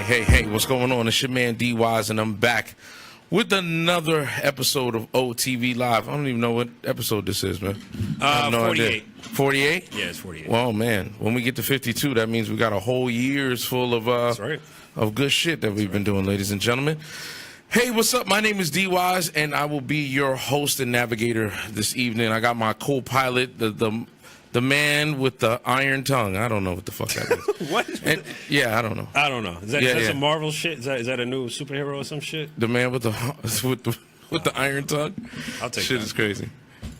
Hey, what's going on? It's your man D.Wise, and I'm back with another episode of OTV Live. I don't even know what episode this is, man. 48. 48? Yeah, it's 48. Well, man, when we get to 52, that means we got a whole year's full of That's right. of good shit that we've been doing, ladies and gentlemen. Hey, what's up? My name is D.Wise, and I will be your host and navigator this evening. I got my co-pilot, the man with the iron tongue. I don't know what the fuck that is. What? Yeah, I don't know. I don't know. Is that some Marvel shit? Is that a new superhero or some shit? The man with the iron tongue. I'll take shit that. is crazy.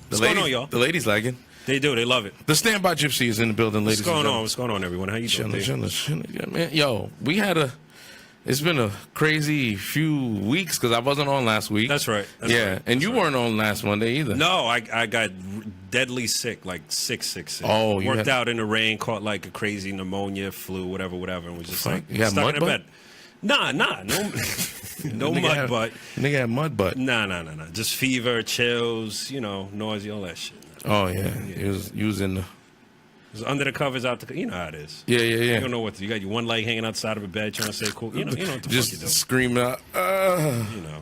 What's going on, y'all? The ladies like it. They do. They love it. The Standby Gypsy is in the building, ladies and gentlemen. What's going on, everyone? How you doing? Chilling. Yeah, man. Yo, it's been a crazy few weeks because I wasn't on last week. That's right. And you weren't on last Monday either. No, I got deadly sick, like sick. Oh, you worked out in the rain, caught like a crazy pneumonia, flu, whatever, and was just like you stuck in a butt? bed. Nah, no mud butt. Nigga had mud butt. Nah. Just fever, chills, nausea, all that shit. Oh yeah. He was in the. It was under the covers, out the. You know how it is. Yeah. You don't know what to do. You got your one leg hanging outside of a bed, trying to say cool. You know what the fuck just you doing. screaming out.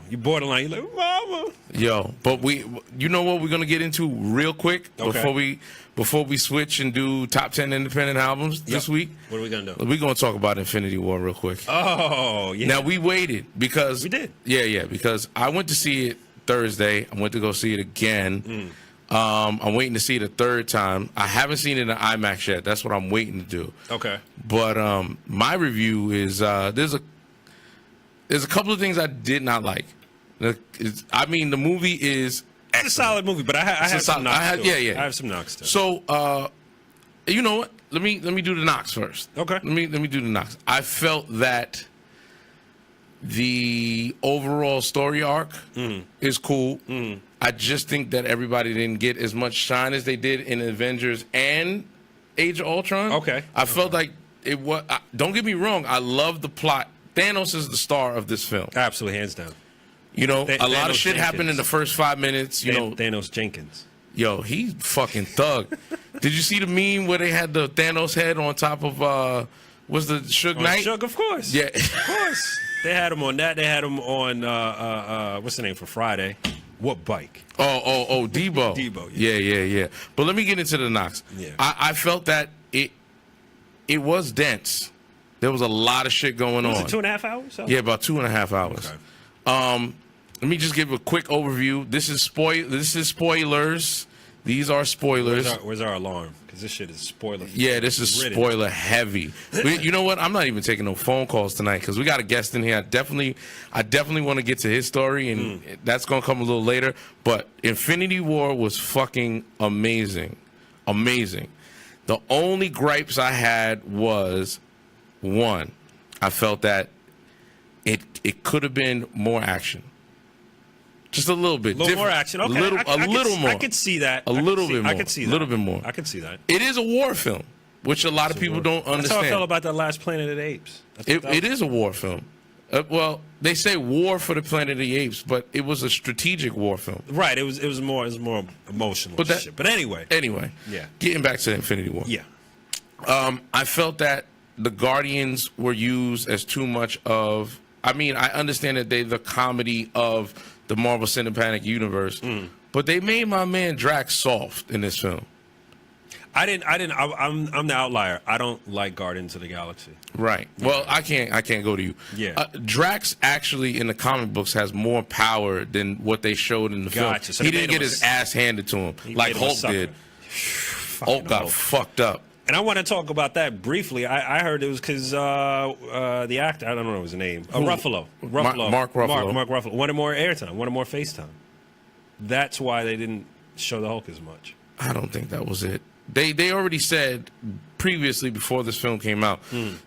You borderline. You're like, mama. Yo, but you know what we're gonna get into real quick Okay. before we switch and do top 10 independent albums this week. What are we gonna do? We're gonna talk about Infinity War real quick. Oh, yeah. Now we waited because We did. Yeah, because I went to see it Thursday. I went to go see it again. I'm waiting to see it a third time. I haven't seen it in IMAX yet. That's what I'm waiting to do. Okay. But my review is there's a couple of things I did not like. The movie is excellent. It's a solid movie, but I have some knocks to it. Yeah. I have some knocks to it. So, you know what? Let me do the knocks first. Okay. Let me do the knocks. I felt that the overall story arc is cool. I just think that everybody didn't get as much shine as they did in Avengers and Age of Ultron. Okay. I felt like it was. Don't get me wrong. I love the plot. Thanos is the star of this film. Absolutely, hands down. A lot Thanos of shit happened in the first 5 minutes. Thanos Jenkins. Yo, he's fucking thug. Did you see the meme where they had the Thanos head on top of was the Suge Knight? Suge, of course. Yeah, Of course. They had him on that. They had him on what's the name for Friday? What bike? Oh, Debo. Debo. Yeah. But let me get into the knocks. Yeah. I felt that it was dense. There was a lot of shit going on. Was it 2.5 hours? Yeah, about 2.5 hours. Okay. Let me just give a quick overview. This is spoilers. These are spoilers. Where's our alarm? Because this shit is spoiler. Yeah, this is spoiler heavy. You know what? I'm not even taking no phone calls tonight because we got a guest in here. I definitely want to get to his story, and that's gonna come a little later. But Infinity War was fucking amazing. The only gripes I had was one. I felt that it could have been more action. Just a little bit. A little more action. Okay. A little more. I could see that. A little bit more. I could see that. A little bit more. I could see that. It is a war film, which a lot of people don't understand. That's how I felt about that last Planet of the Apes. It is a war film. Well, they say war for the Planet of the Apes, but it was a strategic war film. Right. It was more emotional. But anyway. Yeah. Getting back to Infinity War. Yeah. I felt that the Guardians were used as too much of. I understand that they're the comedy of the Marvel Cinematic Universe, but they made my man Drax soft in this film. I'm the outlier. I don't like Guardians of the Galaxy. Right. Well, I can't go to you. Yeah. Drax actually in the comic books has more power than what they showed in the film. So he didn't get his ass handed to him like Hulk did. Hulk got fucked up. And I want to talk about that briefly. I heard it was because the actor, I don't know his name, Ruffalo. Mark Ruffalo. Mark Ruffalo wanted more airtime, wanted more FaceTime. That's why they didn't show the Hulk as much. I don't think that was it. They already said previously, before this film came out,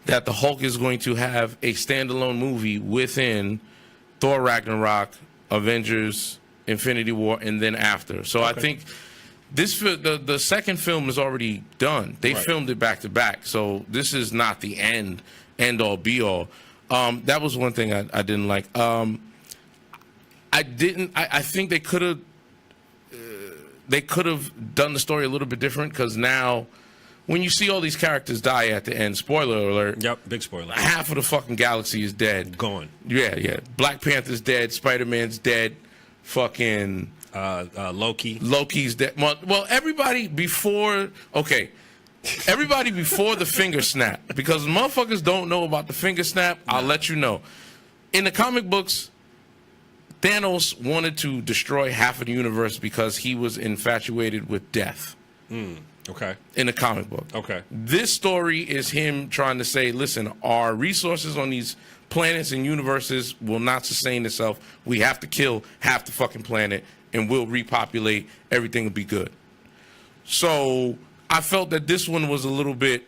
that the Hulk is going to have a standalone movie within Thor Ragnarok, Avengers, Infinity War, and then after. So I think the second film is already done. They filmed it back to back. So this is not the end all be all. That was one thing I didn't like. I think they could have done the story a little bit different because now when you see all these characters die at the end, spoiler alert. Yep, big spoiler. Half of the fucking galaxy is dead. Gone. Yeah. Black Panther's dead. Spider-Man's dead. Fucking Loki. Loki's dead. Well, everybody before. Okay. Everybody before the finger snap, because motherfuckers don't know about the finger snap. I'll let you know. In the comic books, Thanos wanted to destroy half of the universe because he was infatuated with death. Okay. In the comic book. Okay. This story is him trying to say, listen, our resources on these planets and universes will not sustain itself. We have to kill half the fucking planet and we'll repopulate. Everything will be good. So I felt that this one was a little bit,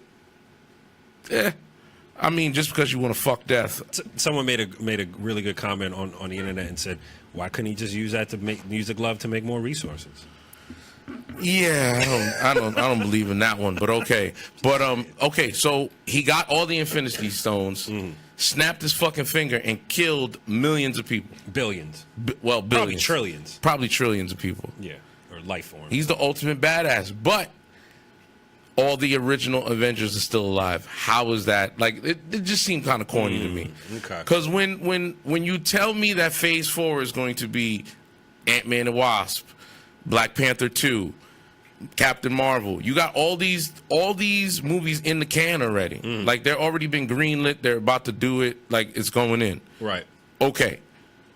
I mean, just because you want to fuck death. Someone made a really good comment on the internet and said, why couldn't he just use that to use the glove to make more resources? Yeah, I don't believe in that one, but okay. But okay, so he got all the Infinity Stones, snapped his fucking finger, and killed millions of people. Billions. Well, billions. Probably trillions. Probably trillions of people. Yeah, or life forms. He's the ultimate badass, but all the original Avengers are still alive. How is that? Like, it just seemed kind of corny to me. Okay. Because when you tell me that Phase 4 is going to be Ant-Man and Wasp, Black Panther 2, Captain Marvel, you got all these movies in the can already. Like, they're already been greenlit. They're about to do it. Like, it's going in. Right. Okay.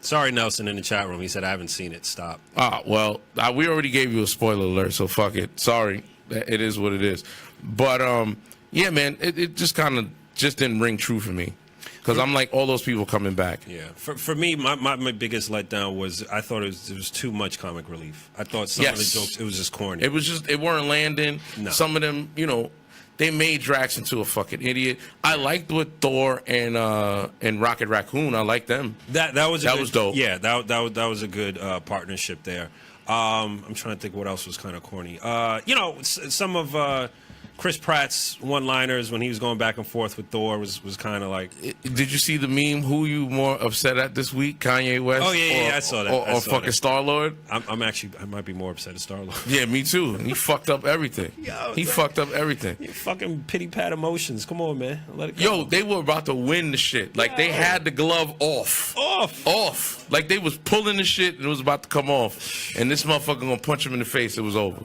Sorry, Nelson, in the chat room. He said, I haven't seen it. Stop. Well, we already gave you a spoiler alert, so fuck it. Sorry. It is what it is. But, yeah, man, it just kind of just didn't ring true for me. Because I'm like, all those people coming back. Yeah. For me, my biggest letdown was I thought it was too much comic relief. I thought some of the jokes, it was just corny. It weren't landing. No. Some of them, they made Drax into a fucking idiot. I liked with Thor and Rocket Raccoon. I liked them. That was dope. Yeah, that was a good partnership there. I'm trying to think what else was kind of corny. Some of Chris Pratt's one-liners when he was going back and forth with Thor was kind of like. Did you see the meme? Who you more upset at this week? Kanye West? Oh yeah, I saw that. Or fucking Star-Lord? I might be more upset at Star-Lord. Yeah, me too. He fucked up everything. He fucked up everything. You fucking pity pat emotions. Come on, man. Let it go. Yo, they were about to win the shit. Like they had the glove off. Like they was pulling the shit and it was about to come off. And this motherfucker gonna punch him in the face. It was over.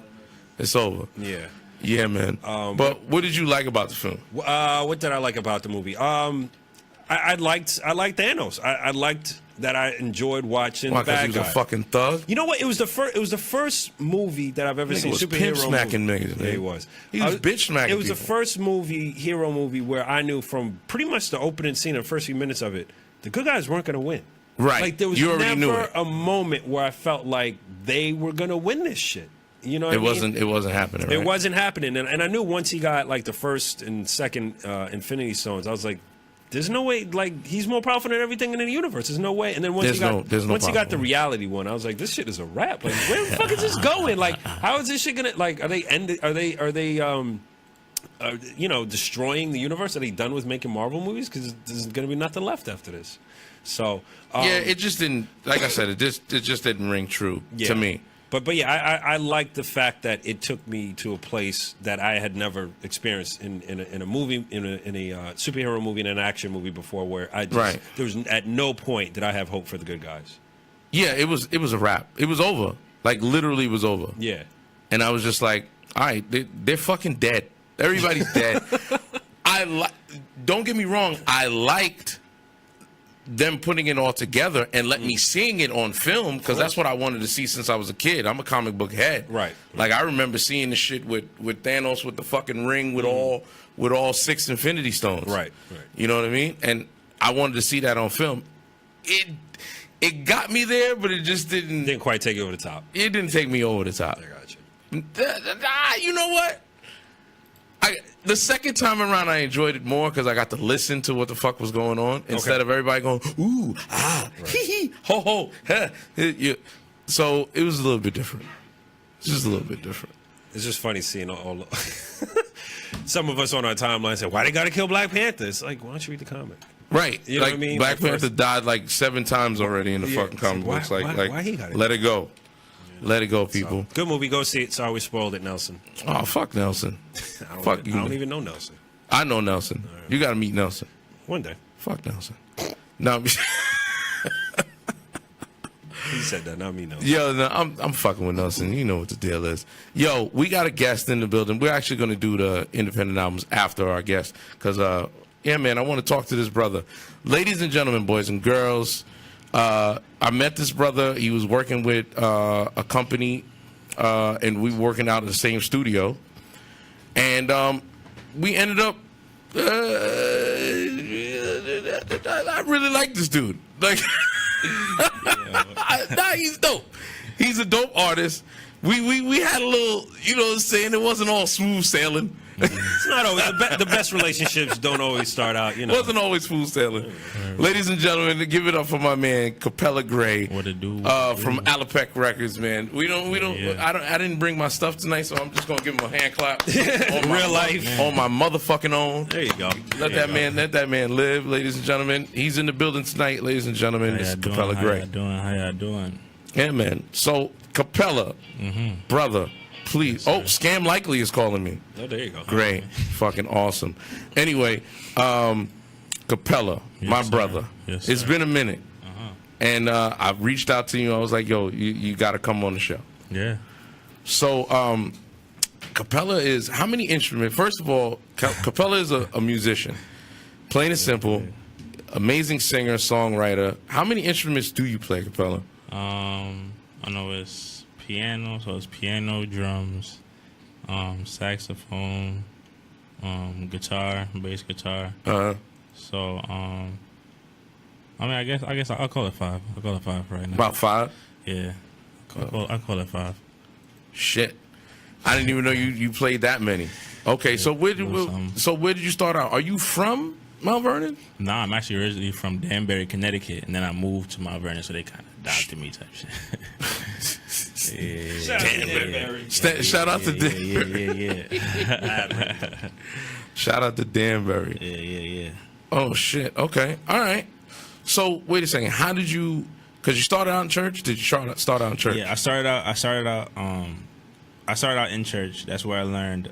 It's over. Yeah. Yeah, man. But what did you like about the film? What did I like about the movie? I liked Thanos. I liked that. I enjoyed watching Why, the bad because he was guy. a fucking thug? You know what? It was the first movie that I've ever seen. Was Superhero pimp smacking movie. niggas. Yeah, he was. He was bitch smacking. It was people. the first hero movie where I knew from pretty much the opening scene, the first few minutes of it, the good guys weren't going to win. Right. Like there was You already knew never it. a moment where I felt like they were going to win this shit. You know what I mean? It wasn't happening. It Right? wasn't happening, and I knew once he got like the first and second Infinity Stones, I was like, "There's no way." Like he's more powerful than everything in the universe. There's no way. And then once he got the reality one, I was like, "This shit is a wrap." Like, where the fuck is this going? Like, how is this shit gonna? Like, are they destroying the universe? Are they done with making Marvel movies? Because there's gonna be nothing left after this. So yeah, it just didn't. Like I said, it just didn't ring true to me. But yeah, I like the fact that it took me to a place that I had never experienced in a movie, in a superhero movie, in an action movie before, where there was at no point did I have hope for the good guys. Yeah, it was a wrap. It was over. Like literally, it was over. Yeah, and I was just like, all right, they're fucking dead. Everybody's dead. Don't get me wrong. I liked them putting it all together and let me seeing it on film because that's what I wanted to see since I was a kid. I'm a comic book head. Right. Like I remember seeing the shit with Thanos with the fucking ring with all 6 Infinity Stones. Right. You know what I mean? And I wanted to see that on film. It got me there, but it just didn't quite take you over the top. It didn't take me over the top. I got you. You know what? The second time around, I enjoyed it more because I got to listen to what the fuck was going on instead of everybody going, ooh, hee hee, ho ho, heh. So it was a little bit different. It's just a little bit different. It's just funny seeing all some of us on our timeline say, why they got to kill Black Panther? It's like, why don't you read the comic? Right. You know like, what I mean? Black Panther died like 7 times already in the fucking comic books. Like, why he got it? Let it go. Let it go, people. So, good movie. Go see it. Sorry we spoiled it, Nelson. Oh, fuck Nelson. Fuck you. I don't even know Nelson. I know Nelson. Right. You got to meet Nelson. One day. Fuck Nelson. No, he said that, not me, Nelson. Yo, no, I'm fucking with Nelson. You know what the deal is. Yo, we got a guest in the building. We're actually going to do the independent albums after our guest. Because, yeah, man, I want to talk to this brother. Ladies and gentlemen, boys and girls, I met this brother. He was working with a company, and we were working out in the same studio. And we ended up, I really like this dude. Like, nah, he's dope. He's a dope artist. We had a little, you know what I'm saying? It wasn't all smooth sailing. It's not always the best relationships don't always start out, you know. Wasn't always smooth sailing. Ladies and gentlemen, give it up for my man Capella Gray. What it do? From Allepac Records, man. We don't. Yeah. I didn't bring my stuff tonight, so I'm just gonna give him a hand clap. On real life, on my motherfucking own. There you go. Let that man live, ladies and gentlemen. He's in the building tonight, ladies and gentlemen. It's Capella Gray. How y'all doing? Yeah, man. So Capella, brother. Please. Oh, Scam Likely is calling me. Oh, there you go. Great. Fucking awesome. Anyway, Capella, my brother. Yes, it's been a minute. And I've reached out to you. I was like, yo, you got to come on the show. Yeah. So Capella is, how many instruments? First of all, Capella is a musician. Plain and simple. Amazing singer, songwriter. How many instruments do you play, Capella? I know it's piano, so it's piano, drums, saxophone, guitar, bass guitar. So, I mean, I guess I'll call it 5. I'll call it 5 right now. About 5? Yeah, I'll call it 5. Shit, I didn't even know you played that many. Okay, yeah, so where did you start out? Are you from Mount Vernon? Nah, I'm actually originally from Danbury, Connecticut, and then I moved to Mount Vernon, so they kind of adopted me type shit. Shout out to Danbury. Shout out to Danbury. Yeah. Shout out to Danbury. Yeah. Oh shit. Okay. All right. So wait a second. How did you? Because you started out in church. Did you start out in church? Yeah, I started out in church. That's where I learned,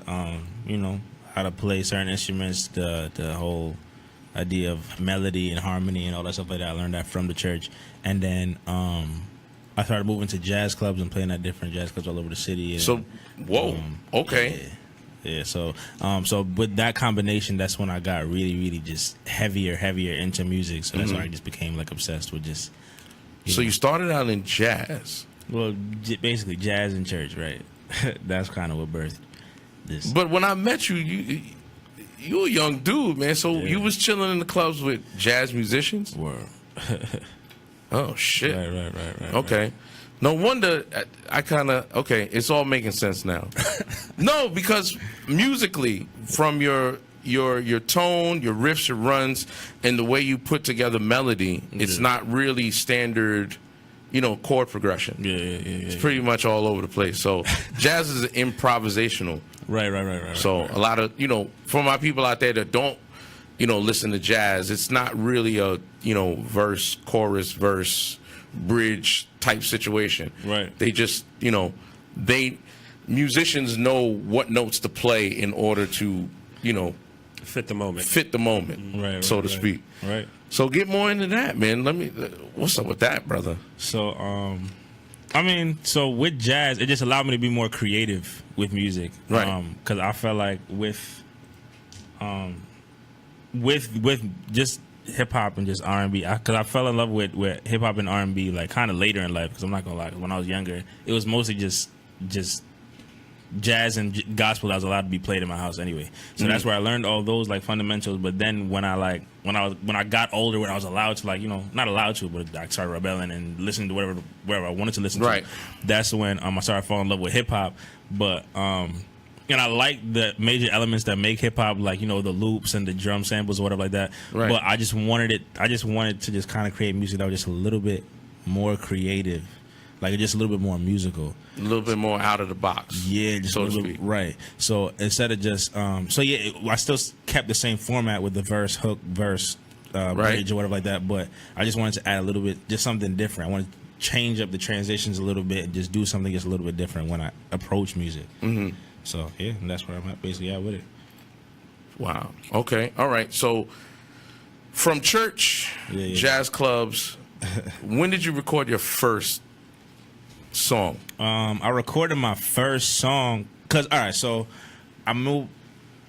you know, how to play certain instruments. The whole idea of melody and harmony and all that stuff like that. I learned that from the church, and then I started moving to jazz clubs and playing at different jazz clubs all over the city. And, so, whoa, okay. Yeah. So with that combination, that's when I got really just heavier into music. So that's when I just became like obsessed with just. So you started out in jazz. Well, basically jazz in church, right? That's kind of what birthed this. But when I met you, you a young dude, man. So you was chilling in the clubs with jazz musicians? Word. Oh shit! Right. Okay, right. No wonder I kind of it's all making sense now. No, because musically, from your tone, your riffs, your runs, and the way you put together melody, it's not really standard, chord progression. Yeah. It's pretty much all over the place. So jazz is improvisational. Right. So a lot of for my people out there that don't listen to jazz, it's not really a verse, chorus, verse, bridge type situation. Right. They just musicians know what notes to play in order to fit the moment, right, so to speak. Right. So get more into that, man. What's up with that, brother? So so with jazz, it just allowed me to be more creative with music, right? Because I felt like with just hip hop and just R&B, because I fell in love with hip hop and R&B like kind of later in life. Because I'm not gonna lie, when I was younger, it was mostly just jazz and gospel that was allowed to be played in my house anyway. So that's where I learned all those like fundamentals. But then when I got older, when I was allowed to not allowed to, but I started rebelling and listening to whatever I wanted to listen to. That's when I started falling in love with hip hop. But and I like the major elements that make hip hop, like the loops and the drum samples or whatever like that. Right. But I just wanted to just kind of create music that was just a little bit more creative, like just a little bit more musical, a little bit more out of the box. Yeah, just so a little to speak. Right. So instead of just I still kept the same format with the verse, hook, verse, bridge or whatever like that. But I just wanted to add a little bit, just something different. I wanted change up the transitions a little bit and just do something just a little bit different when I approach music. Mm-hmm. So yeah, and that's where I'm at basically with it. Wow. Okay. All right. So from church, jazz clubs, when did you record your first song? I recorded my first song because so I moved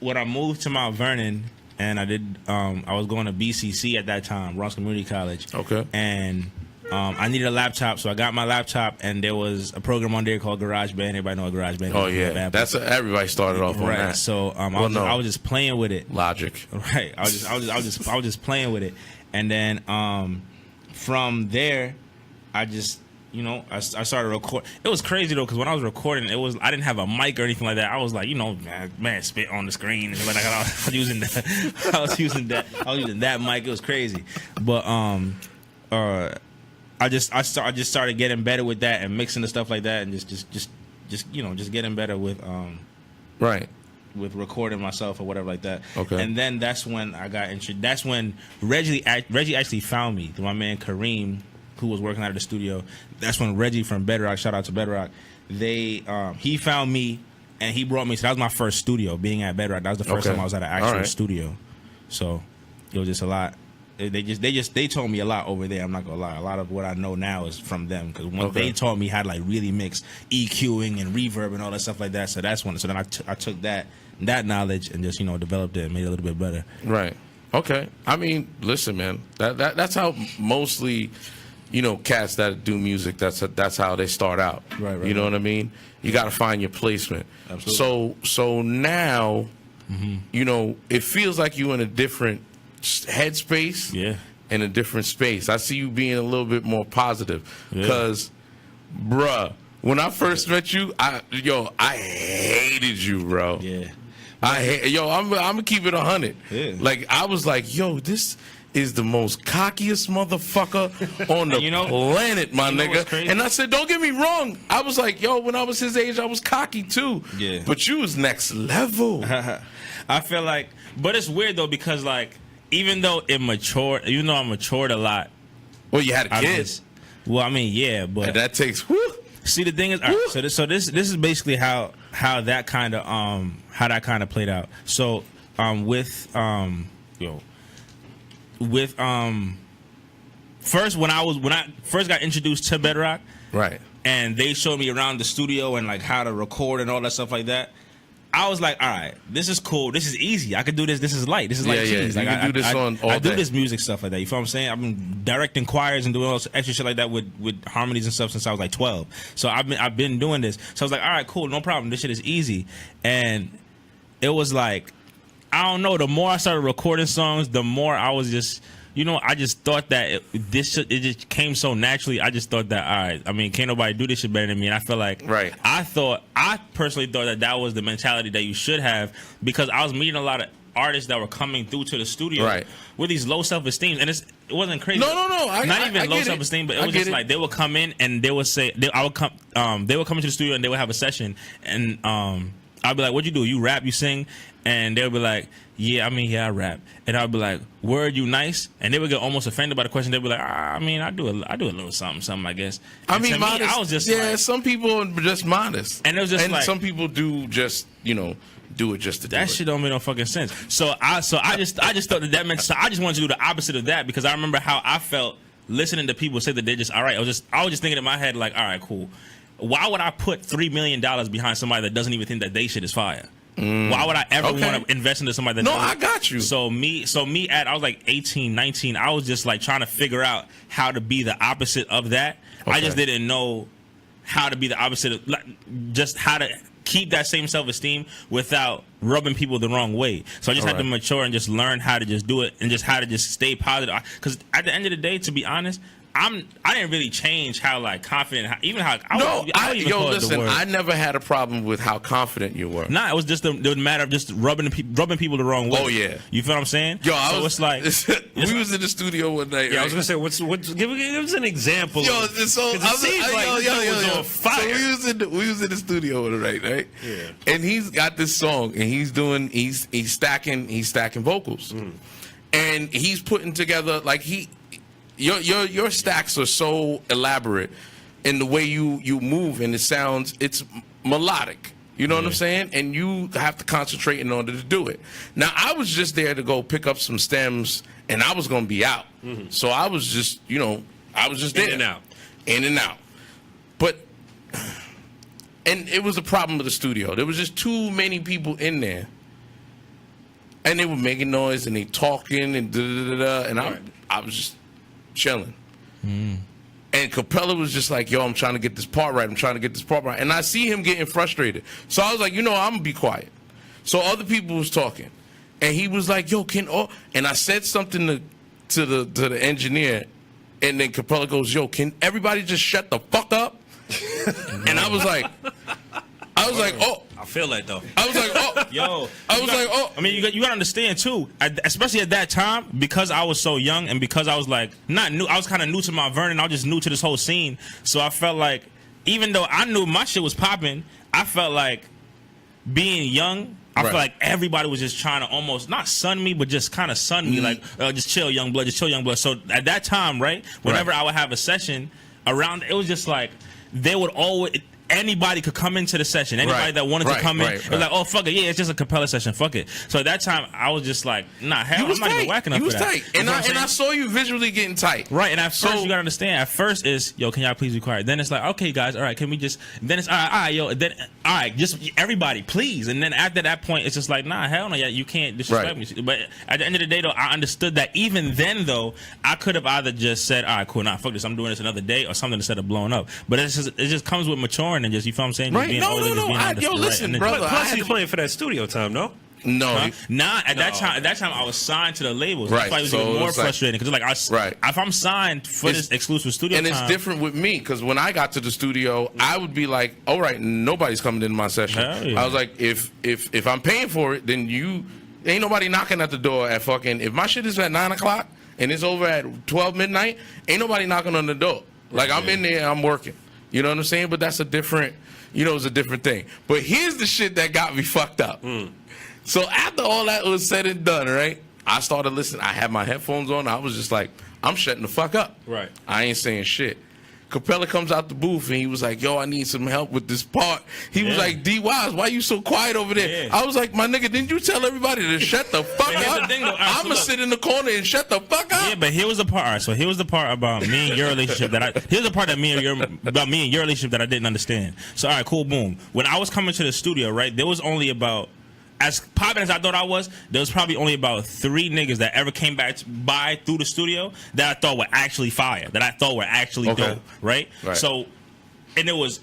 to Mount Vernon, and I was going to BCC at that time, Bronx Community College. Okay. And I needed a laptop, so I got my laptop, and there was a program on there called GarageBand. Everybody know what GarageBand is? Oh yeah, everybody started off on that. So I was just playing with it. Logic. Right. I was just playing with it, and then from there, I just I started recording. It was crazy though, because when I was recording, I didn't have a mic or anything like that. I was like, man, spit on the screen, and like I was using that mic. It was crazy, but I just started getting better with that and mixing the stuff like that, and just getting better with right, with recording myself or whatever like that. Okay. And then that's when I got introduced. That's when Reggie actually found me through my man Kareem, who was working out of the studio. That's when Reggie from Bedrock, shout out to Bedrock, he found me and he brought me. So that was my first studio, being at Bedrock. That was the first time I was at an actual studio. So it was just a lot. They told me a lot over there. I'm not gonna lie. A lot of what I know now is from them, because when they taught me how to like really mix EQing and reverb and all that stuff like that. So that's when. So then I took that knowledge and just developed it and made it a little bit better. Right. Okay. I mean, listen, man. That's how mostly, cats that do music. That's how they start out. Right. You know what I mean? You got to find your placement. Absolutely. So now, it feels like you in a different headspace, in a different space. I see you being a little bit more positive, because, bruh, when I first met you, I hated you, bro. Yeah. I'm gonna keep it 100. Yeah. Like, I was like, this is the most cockiest motherfucker on the planet, my nigga. And I said, don't get me wrong. I was like, when I was his age, I was cocky too. Yeah. But you was next level. I feel like, but it's weird though, because like, even though I matured a lot. Well, you had a kid. Well, I mean, yeah, but and that takes. Whoo. See, the thing is, so this is basically how that kind of played out. So first when I first got introduced to Bedrock, right, and they showed me around the studio and like how to record and all that stuff like that, I was like, all right, this is cool. This is easy. I could do this. This is light. This is like cheese. Like, I do this all day. I do this music stuff like that. You feel what I'm saying? I've been directing choirs and doing all this extra shit like that with harmonies and stuff since I was like 12. So I've been doing this. So I was like, all right, cool, no problem. This shit is easy. And it was like, I don't know. The more I started recording songs, the more I was just. I just thought that it just came so naturally. I just thought that, all right, I mean, can't nobody do this shit better than me. And I feel like, I personally thought that was the mentality that you should have, because I was meeting a lot of artists that were coming through to the studio with these low self-esteem. And it wasn't crazy. No. Not even low self-esteem, but it was just like they would come in and they would say, they would come into the studio and they would have a session. And I'd be like, what'd you do? You rap, you sing? And they'll be like, yeah, I rap. And I'll be like, word, you nice? And they would get almost offended by the question. They'd be like, I do a little something, I guess. And I mean, modest, I was just like, some people are just modest. And it was just like, some people do just, do it just to do it. That shit don't make no fucking sense. So I just thought that meant, so I just wanted to do the opposite of that, because I remember how I felt listening to people say that they're just all right. I was just thinking in my head like, all right, cool. Why would I put $3 million behind somebody that doesn't even think that they shit is fire? Why would I ever want to invest into somebody that No, I got you. So I was like 18, 19. I was just like trying to figure out how to be the opposite of that. Okay. I just didn't know how to be the opposite of, like, just how to keep that same self-esteem without rubbing people the wrong way. So I just had to mature and just learn how to just do it and just how to just stay positive. Because at the end of the day, to be honest, I didn't really change how like confident, I never had a problem with how confident you were. Nah, it was just the matter of just rubbing people the wrong way. Oh yeah, you feel what I'm saying? It's like we was in the studio one night. Yeah, right? I was gonna say, what's give us an example. Yo, so we was in the studio one night, right? Yeah. And he's got this song, and he's stacking vocals, and he's putting together like your stacks are so elaborate in the way you move, and it's melodic. You know what I'm saying? And you have to concentrate in order to do it. Now, I was just there to go pick up some stems, and I was going to be out. So I was just, I was just there. In and out. But, and it was a problem with the studio. There was just too many people in there. And they were making noise, and they talking, and da-da-da-da, and I was just chilling. And Capella was just like, yo, I'm trying to get this part right. And I see him getting frustrated. So I was like, I'm going to be quiet. So other people was talking. And he was like, yo, and I said something to the engineer. And then Capella goes, yo, can everybody just shut the fuck up? And I was like, oh. I feel that though. I was like, oh. Yo. I mean, you got to understand too, especially at that time, because I was so young and because I was like, not new, I was kind of new to Mount Vernon. I was just new to this whole scene. So I felt like, even though I knew my shit was popping, I felt like being young, I felt like everybody was just trying to almost, not sun me, but just kind of sun me, like, just chill, young blood, just chill, young blood. So at that time, whenever I would have a session around, it was just like, they would always... Anybody could come into the session. Anybody that wanted to come in, it was like, oh, fuck it, yeah, it's just a Capella session, fuck it. So at that time, I was just like, nah, hell, I'm not even whacking up for that. He was tight. And I saw you visually getting tight. Right, and at first, you gotta understand, at first is, yo, can y'all please be quiet? Then it's like, okay, guys, all right, can we just, then it's, all right, yo, then, all right, just everybody, please. And then after that point, it's just like, nah, hell no, you can't disrespect me. But at the end of the day, though, I understood that even then, though, I could have either just said, all right, cool, nah, fuck this, I'm doing this another day, or something instead of blowing up. But it just comes with maturing and just, you feel what I'm saying? Right? No. Listen, brother. Plus, he's playing for that studio time, no? No, nah. At that time, I was signed to the labels. Right, That's why it was even more frustrating because if I'm signed for this exclusive studio, and time, it's different with me because when I got to the studio, I would be like, all right, nobody's coming into my session. I was like, if I'm paying for it, then ain't nobody knocking at the door at fucking. If my shit is at 9 o'clock and it's over at 12 midnight, ain't nobody knocking on the door. Like I'm in there, I'm working. You know what I'm saying? But that's a different. It's a different thing. But here's the shit that got me fucked up. So after all that was said and done, right, I started listening. I had my headphones on. I was just like, I'm shutting the fuck up. Right. I ain't saying shit. Capella comes out the booth and he was like, yo, I need some help with this part. He was like, D.Wise, why you so quiet over there? I was like, my nigga, didn't you tell everybody to shut the fuck up? I'm going to sit in the corner and shut the fuck up. Yeah, but here was the part. All right, so here was the part about me and your relationship here's the part that me and your relationship that I didn't understand. So, all right, cool, boom. When I was coming to the studio, right, there was only about, as popping as I thought I was, there was probably only about 3 niggas that ever came by through the studio that I thought were actually fire, that I thought were actually dope, right? So, and it was.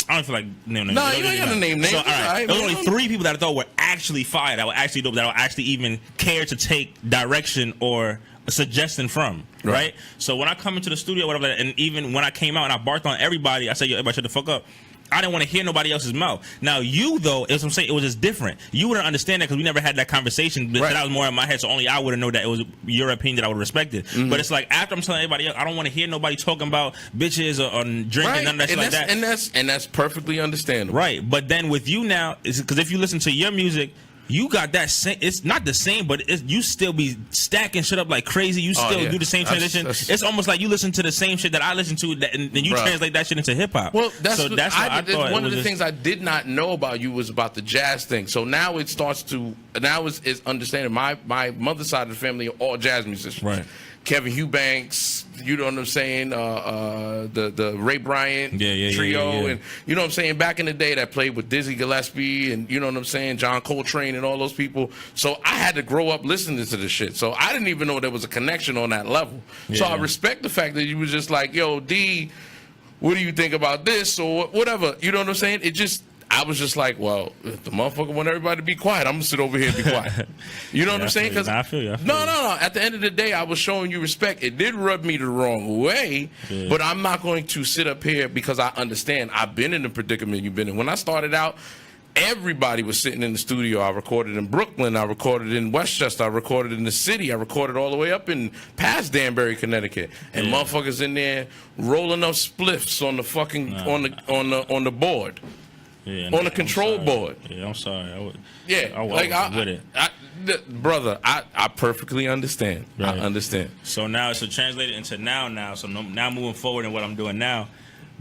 I don't feel like name names. No, you ain't got to name names. So, all right, there was only 3 people that I thought were actually fire, that were actually dope, that were actually even care to take direction or a suggestion from, right? So when I come into the studio, whatever, and even when I came out and I barked on everybody, I said, yo, everybody shut the fuck up. I didn't want to hear nobody else's mouth. Now, you, though, as I'm saying, it was just different. You wouldn't understand that because we never had that conversation. But that was more in my head, so only I would have known that it was your opinion that I would respect it. But it's like, after I'm telling everybody else, I don't want to hear nobody talking about bitches or drinking, none of that shit like that. And that's perfectly understandable. Right. But then with you now, because if you listen to your music, you got that same. It's not the same, but you still be stacking shit up like crazy. You still do the same transition. It's almost like you listen to the same shit that I listen to, and then you translate that shit into hip hop. Well, that's what I thought. One of the things I did not know about you was about the jazz thing. So now it starts to. Now it's understanding. My mother's side of the family are all jazz musicians. Right. Kevin Eubanks, you know what I'm saying? The Ray Bryant trio, and you know what I'm saying? Back in the day, that played with Dizzy Gillespie, and you know what I'm saying? John Coltrane and all those people. So I had to grow up listening to this shit. So I didn't even know there was a connection on that level. So I respect the fact that you was just like, yo, D, what do you think about this or whatever? You know what I'm saying? I was just like, well, if the motherfucker want everybody to be quiet, I'm going to sit over here and be quiet. You know what I'm saying? I feel you. No. At the end of the day, I was showing you respect. It did rub me the wrong way, but I'm not going to sit up here because I understand. I've been in the predicament you've been in. When I started out, everybody was sitting in the studio. I recorded in Brooklyn. I recorded in Westchester. I recorded in the city. I recorded all the way up in past Danbury, Connecticut. And motherfuckers in there rolling up spliffs on the fucking on the board. on a control board. Yeah, I'm sorry. I I with it. Brother, I perfectly understand. Right. I understand. So now it's translated into now. So now moving forward in what I'm doing now.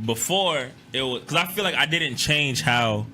Before it was because I feel like I didn't change how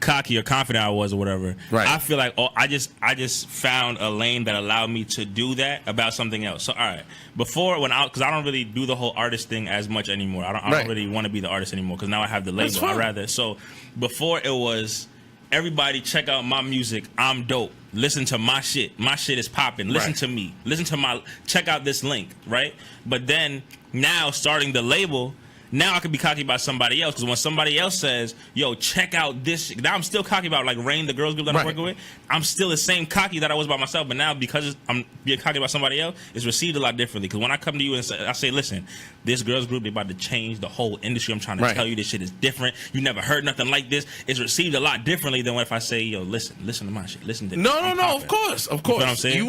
cocky or confident I was or whatever. Right. I feel like I just found a lane that allowed me to do that about something else. So all right, before because I don't really do the whole artist thing as much anymore. I don't really want to be the artist anymore because now I have the label. I rather so before it was everybody check out my music. I'm dope. Listen to my shit. My shit is popping. Listen to me. Listen to check out this link. Right. But then now starting the label. Now I can be cocky about somebody else because when somebody else says, "Yo, check out this," now I'm still cocky about like Rain, the girls group that I'm working with. I'm still the same cocky that I was about myself, but now because I'm being cocky about somebody else, it's received a lot differently. Because when I come to you and I say, "Listen, this girls group they about to change the whole industry. I'm trying to tell you this shit is different. You never heard nothing like this." It's received a lot differently than if I say, "Yo, listen to my shit. Listen to no, of course. You know what I'm saying?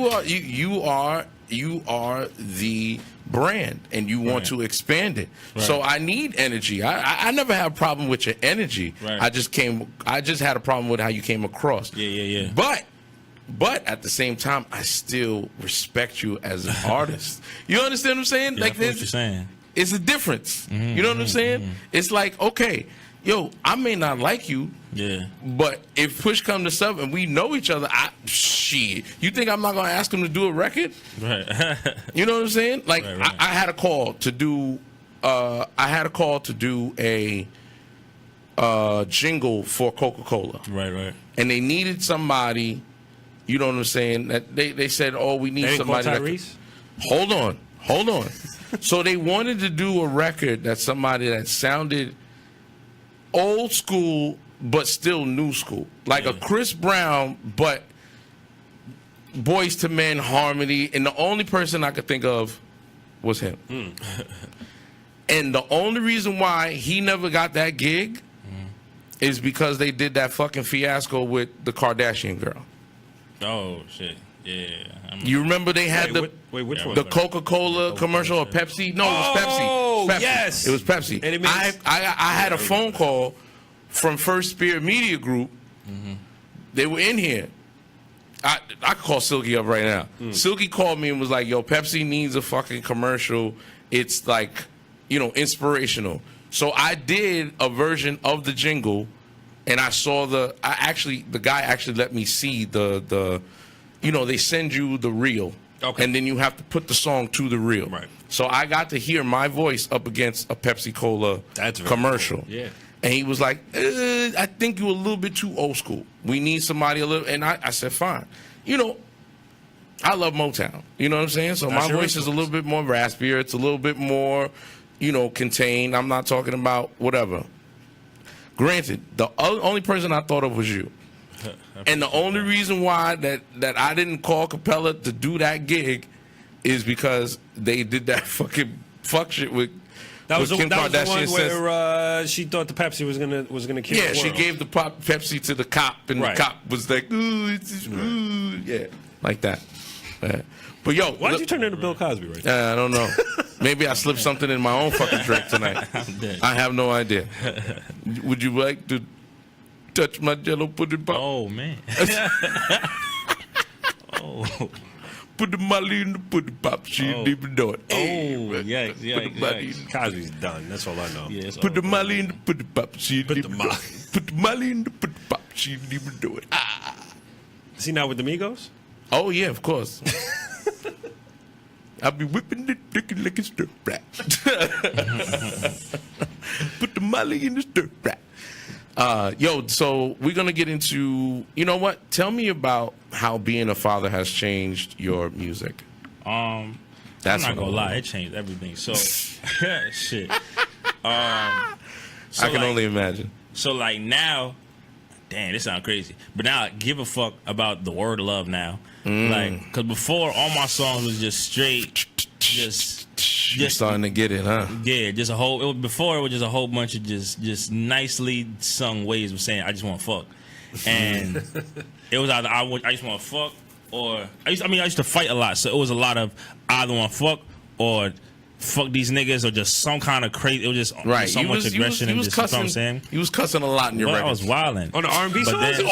You are the brand and you want to expand it. So I need energy. I never had a problem with your energy. I just had a problem with how you came across. Yeah. But at the same time, I still respect you as an artist. You understand what I'm saying? Yeah, like I feel what you're saying. It's a difference. You know what I'm saying? It's like, okay, yo, I may not like you. Yeah. But if push come to shove and we know each other, shit. You think I'm not gonna ask him to do a record? Right. You know what I'm saying? Like I had a call to do a jingle for Coca-Cola. Right. And they needed somebody, you know what I'm saying? That they said, "Oh, we need somebody that Hold on. So they wanted to do a record that's somebody that sounded old school but still new school, like a Chris Brown, but Boys to Men harmony. And the only person I could think of was him. And the only reason why he never got that gig is because they did that fucking fiasco with the Kardashian girl. Oh shit! Yeah. You remember they had which one? The Coca-Cola commercial or Pepsi? No, it was Pepsi. Oh, Pepsi. yes. It was Pepsi. And it I had a phone call from First Spirit Media Group. They were in here. I could call Silky up right now. Silky called me and was like, "Yo, Pepsi needs a fucking commercial. It's like, inspirational." So I did a version of the jingle, and I saw the guy actually let me see the they send you the reel. Okay. And then you have to put the song to the reel. Right. So I got to hear my voice up against a Pepsi Cola commercial. Cool. Yeah. And he was like, I think you're a little bit too old school. We need somebody a little. And I said, fine. I love Motown. You know what I'm saying? So my voice is a little bit more raspier. It's a little bit more, contained. I'm not talking about whatever. Granted, the only person I thought of was you. And the only reason why that I didn't call Capella to do that gig is because they did that fucking fuck shit with That was the Kim one Kardashian where she thought the Pepsi was gonna kill the world. She gave the Pepsi to the cop, and the cop was like, "Ooh, yeah, like that." But yo, why did you turn into Bill Cosby right now? I don't know. Maybe I slipped something in my own fucking drink tonight. I have no idea. Would you like to touch my Jello pudding pop? Oh man. Oh. Put the Molly in the pudding pop. She didn't even know it. Yikes. Cosby's done. That's all I know. Yeah, put the Molly in the pudding pop. She didn't even know it. Put the Molly in the pudding pop. She didn't even know it. Is he now with the Migos? Oh yeah, of course. I'll be whipping it, looking like a stir fry. Put the Molly in the stir fry. So we're gonna get into. You know what? Tell me about how being a father has changed your music. I'm not gonna lie, it changed everything. So, shit. I can only imagine. So like now, damn, this sounds crazy. But now I give a fuck about the word of love now. Like, cause before all my songs was just straight, just starting to get it, huh? Yeah, just a whole. Before it was just a whole bunch of just nicely sung ways of saying I just want to fuck, and it was either I just want to fuck or I used to fight a lot, so it was a lot of I either want to fuck or fuck these niggas or just some kind of crazy. It was just Right. so much aggression and just cussing, you know what I'm saying. He was cussing a lot in your records. I was wilding on the R&B songs. On R&B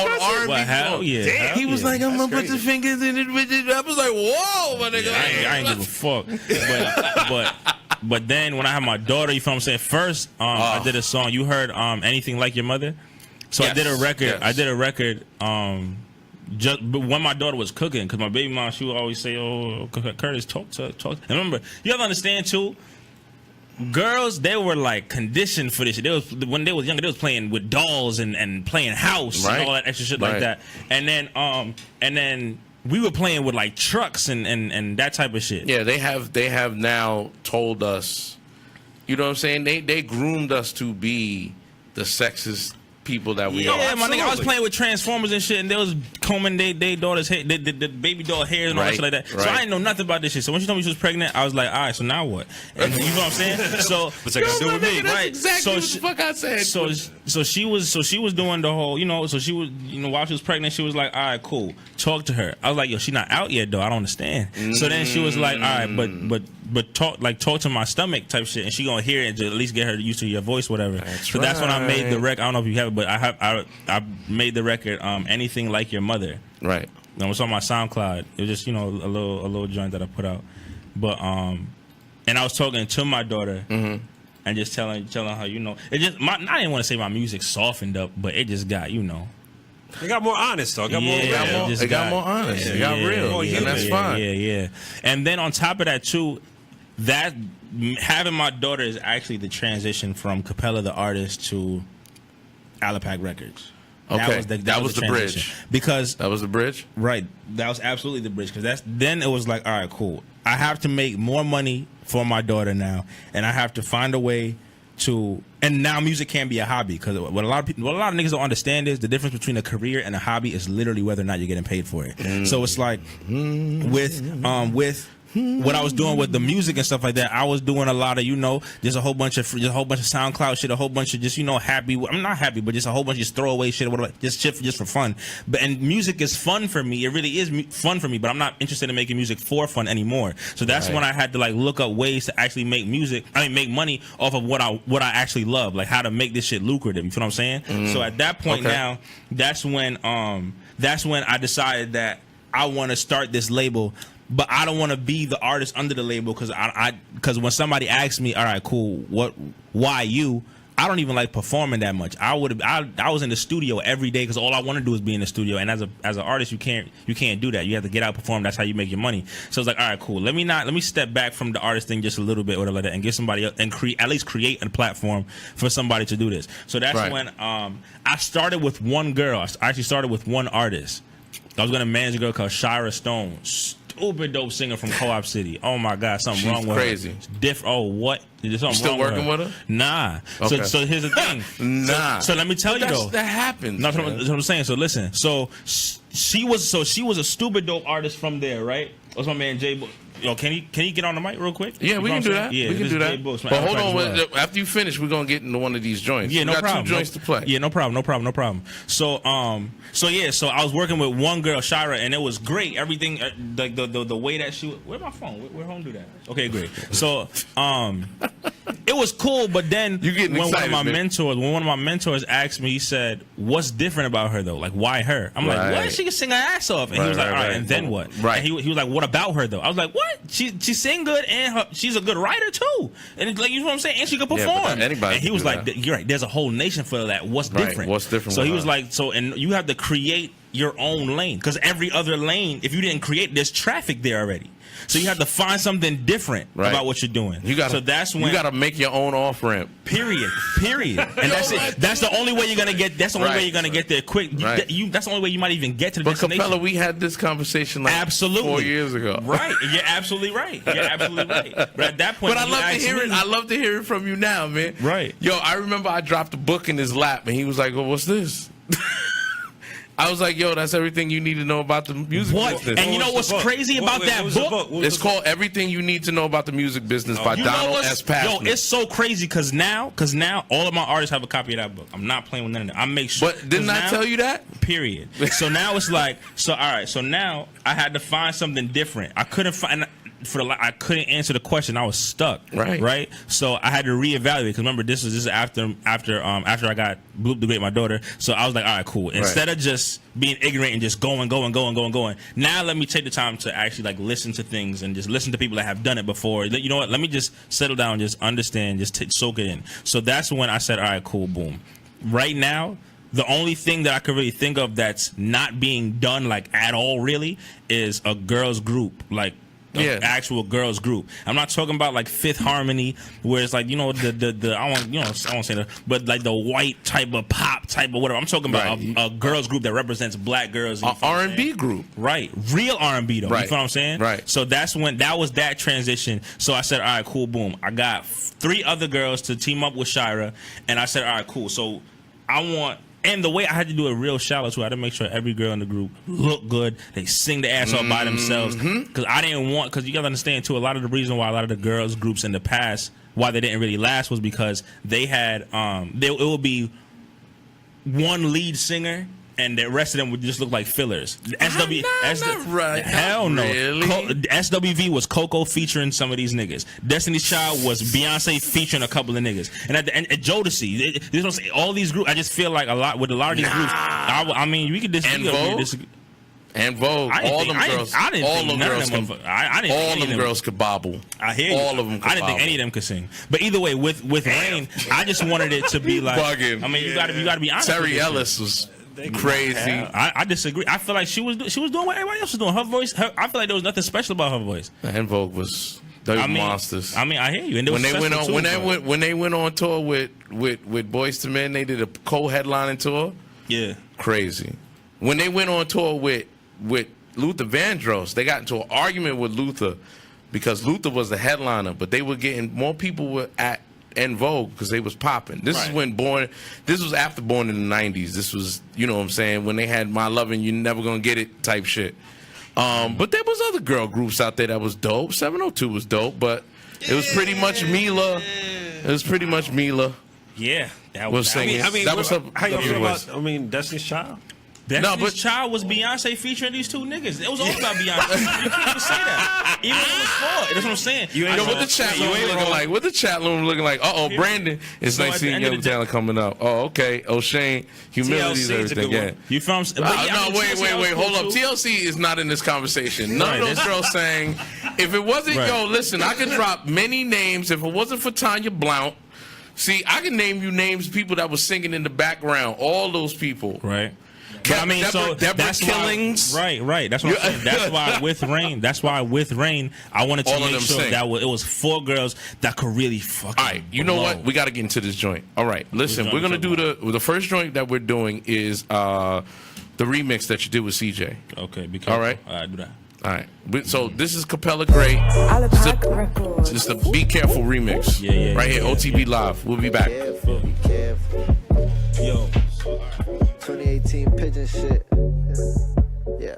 well, hell yeah. Damn, hell he was yeah. like, I'm That's gonna put the fingers in it. I was like, whoa, my nigga. Yeah, I ain't give a fuck. But then when I had my daughter, you feel what I'm saying? First, I did a song. You heard Anything Like Your Mother? So Yes, I did a record. yes. I did a record. Just but when my daughter was cooking, because my baby mom, she would always say, "Oh, Curtis, talk to." And remember, you have to understand too. Girls, they were like conditioned for this shit. They was when they was younger, they was playing with dolls and playing house Right. and all that extra shit Right. like that. And then we were playing with like trucks and that type of shit. Yeah, they have now told us, you know what I'm saying? They groomed us to be the sexist people that we are. Yeah, my nigga, I was Absolutely. playing with Transformers and shit, and they was combing they daughter's hair, the baby doll hair and all that Right, shit like that. So right. I didn't know nothing about this shit. So when she told me she was pregnant, I was like, all right, so now what? And you know what I'm saying? So What's that got to do Yo, with my me? nigga, that's right. exactly So what she- the fuck I said. So she was doing the whole, you know, so she was, you know, while she was pregnant, she was like, all right, cool, talk to her. I was like, yo, she not out yet though. I don't understand. So then she was like, all right, but talk to my stomach type shit, and she gonna hear it and just at least get her used to your voice, whatever. That's That's when I made the right. record. I don't know if you have it, but I made the record, Anything Like Your Mother. Right. And it's on my SoundCloud. It was just, you know, a little joint that I put out. But and I was talking to my daughter and just telling her, you know, it just I didn't want to say my music softened up, but it just got, you know. It got more honest though. It got more. Yeah. It got more honest. It got real. More And human. that's fine. Yeah. And then on top of that too, that having my daughter is actually the transition from Capella the artist to Allepac Records. Okay. That was the transition. bridge. Because That was the bridge? right, that was absolutely the bridge, because then it was like, all right, cool. I have to make more money for my daughter now, and I have to find a way to. And now music can be a hobby, because what a lot of niggas don't understand is the difference between a career and a hobby is literally whether or not you're getting paid for it. So it's like with what I was doing with the music and stuff like that, I was doing a lot of, you know, there's a whole bunch of SoundCloud shit, a whole bunch of just, you know, I'm not happy, but just a whole bunch of just throwaway shit, or whatever, just shit just for fun. And music is fun for me. It really is fun for me, but I'm not interested in making music for fun anymore. So that's Right. when I had to like look up ways to actually make make money off of what I actually love, like how to make this shit lucrative. You feel what I'm saying? So at that point now, that's when I decided that I want to start this label. But I don't want to be the artist under the label, because when somebody asks me, all right, cool, why you? I don't even like performing that much. I was in the studio every day because all I want to do is be in the studio. And as an artist, you can't do that. You have to get out, perform. That's how you make your money. So it's like, all right, cool. Let me step back from the artist thing just a little bit, or whatever like that, and get somebody else and at least create a platform for somebody to do this. So that's Right. when I started with one girl. I actually started with one artist. I was gonna manage a girl called Shira Stone. Stupid dope singer from Co-op City. Oh my God, something She's wrong with crazy. her. Different. Oh, what? There's something still wrong working with with her? Nah. Okay. So here's the thing. Nah. So let me tell you though. That happens. That's what man. I'm saying. So listen. So she was a stupid dope artist from there, right? That's my man Jay. Yo, can he get on the mic real quick? Yeah, You we know can what do I'm that. saying? Yeah, We can this do is Jay that. Books, man. But hold Allepac as well. on, after you finish, we're gonna get into one of these joints. Yeah, we no got problem. two joints to play. Yeah, no problem. So so I was working with one girl, Shira, and it was great. Everything, like the way that she. Where's my phone? Where home do that? Okay, great. So it was cool, but then You getting when excited, one man. of my mentors asked me, he said, "What's different about her though? Like why her?" I'm like, Right. "What? She can sing her ass off." And he Right, was like, right, "All right, right. and then what?" Right. And he was like, "What about her though?" I was like, "What? She sing good, and she's a good writer too, and it's like, you know what I'm saying, and she could Yeah, but perform." anybody And he can was do like, that. "You're right. There's a whole nation for that. What's Right. different? What's different So with he was her? like, and you have to create your own lane, because every other lane, if you didn't create, there's traffic there already. So you have to find something different Right. about what you're doing. So that's when you gotta make your own off ramp. Period. And that's it. That's the only way you're gonna get. That's the only Right. way you're gonna get there quick. Right. That's the only way you might even get to the But destination. Capella, we had this conversation like Absolutely. 4 years ago. Right. You're absolutely right. But at that point, But I you love to asked hear it. me- I love to hear it from you now, man. Right. Yo, I remember I dropped a book in his lap, and he was like, "Oh, what's this?" I was like, "Yo, that's everything you need to know about the music What? business." And you know what's crazy about that book? It's called "Everything You Need to Know About the Music Business" by You know Donald what's- S. Passman. Yo, it's so crazy because now all of my artists have a copy of that book. I'm not playing with none of that. I make sure. But didn't I tell you that? Period. So now it's like, all right. So now I had to find something different. I couldn't find. I couldn't answer the question. I was stuck. Right. So I had to reevaluate because remember this is after I got Bloop the Great, my daughter. So I was like, all right, cool. Instead of just being ignorant and just going. Now let me take the time to actually like listen to things and just listen to people that have done it before. You know what? Let me just settle down, just understand, just soak it in. So that's when I said, all right, cool, boom. Right now, the only thing that I could really think of that's not being done like at all really is a girls group, like actual girls group. I'm not talking about like Fifth Harmony where it's like, you know, the I won't say that, but like the white type of pop type of whatever. I'm talking about a girls group that represents black girls. R&B group. Right. Real R&B though. Right. You know what I'm saying? Right. So that's when that was that transition. So I said, all right, cool, boom. I got 3 other girls to team up with Shira, and I said, all right, cool. So I want. And the way I had to do it real shallow too, I had to make sure every girl in the group looked good. They sing the ass off by themselves. Because I didn't want, because you got to understand too, a lot of the reason why a lot of the girls groups in the past, why they didn't really last was because they had, it would be one lead singer and the rest of them would just look like fillers. Hell no. Really? SWV was Coco featuring some of these niggas. Destiny's Child was Beyonce featuring a couple of niggas. And at the end, Jodeci, all these groups, I just feel like a lot of these groups, I mean, we could disagree. And Vogue, all them girls could bobble. I hear you. All of them could I didn't think any of them could sing. But either way, with Rain, I just wanted it to be like, bugging. I mean, you got to be honest. Terry Ellis was crazy. I disagree. I feel like she was doing what everybody else was doing. Her voice, I feel like there was nothing special about her voice. And Vogue was monsters. I mean, I hear you. And when they went on tour with Boyz II Men, they did a co-headlining tour. Yeah, crazy. When they went on tour with Luther Vandross, they got into an argument with Luther because Luther was the headliner, but they were getting more people at En Vogue because they was popping. This is when this was after Born in the 90s. This was, you know what I'm saying, when they had My Lovin' You Never Gonna Get It type shit. But there was other girl groups out there that was dope. 702 was dope, but it was pretty much Mila. Yeah, that was singing. I mean, that was how you feel about? I mean, Destiny's Child. Destiny's Child was Beyonce featuring these 2 niggas. It was all about Beyonce. You can't even say that. Even when it was 4. That's what I'm saying. What the chat room looking like? What the chat room looking like? Brandon. It's nice seeing young talent coming up. Oh, okay. O'Shane, humility's everything. Yeah. You feel what I'm no, wait. Hold up. TLC is not in this conversation. None of those girls sang. If it wasn't, listen, I could drop many names. If it wasn't for Tanya Blount, see, I can name you names, people that was singing in the background. All those people. Right. But I mean, that's Killings. Right. That's what I'm saying. That's why with Rain, I wanted to make sure that it was 4 girls that could really fucking. All right, you know what? We got to get into this joint. All right, listen, we're gonna do the first joint that we're doing is the remix that you did with CJ. Okay, be careful. All right, do that. All right, so this is Capella Great. Allepac Records. This is the Be Careful remix. Yeah. Right here, OTV Live. We'll be back. Be careful. Yo. 2018 pigeon shit. Yeah.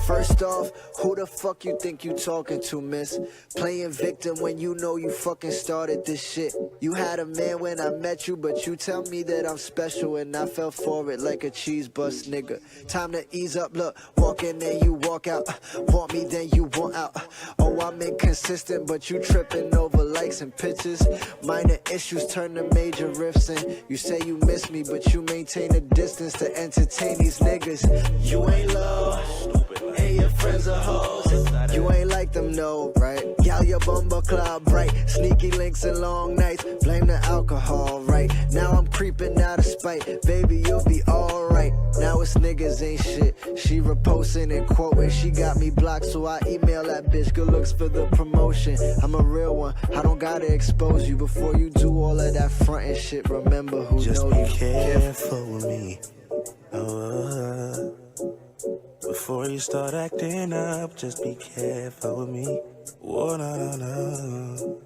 First off, who the fuck you think you talking to, miss? Playing victim when you know you fucking started this shit. You had a man when I met you, but you tell me that I'm special and I fell for it like a cheese bus nigga. Time to ease up, look, walk in then you walk out. Want me then you want out. Oh, I'm inconsistent, but you tripping over likes and pictures. Minor issues turn to major rifts, and you say you miss me, but you maintain a distance to entertain these niggas. You ain't love, and your friends are hoes. You ain't like them, no, right? Y'all your bumper cloud bright, sneaky links and long nights. Blame the alcohol, right? Now I'm creeping out of spite. Baby, you'll be alright. Now it's niggas ain't shit. She reposting and quoting. She got me blocked, so I email that bitch. Good looks for the promotion. I'm a real one. I don't gotta expose you before you do all of that front and shit. Remember who just know be you. Careful with me. Before you start acting up, just be careful with me. Whoa, no.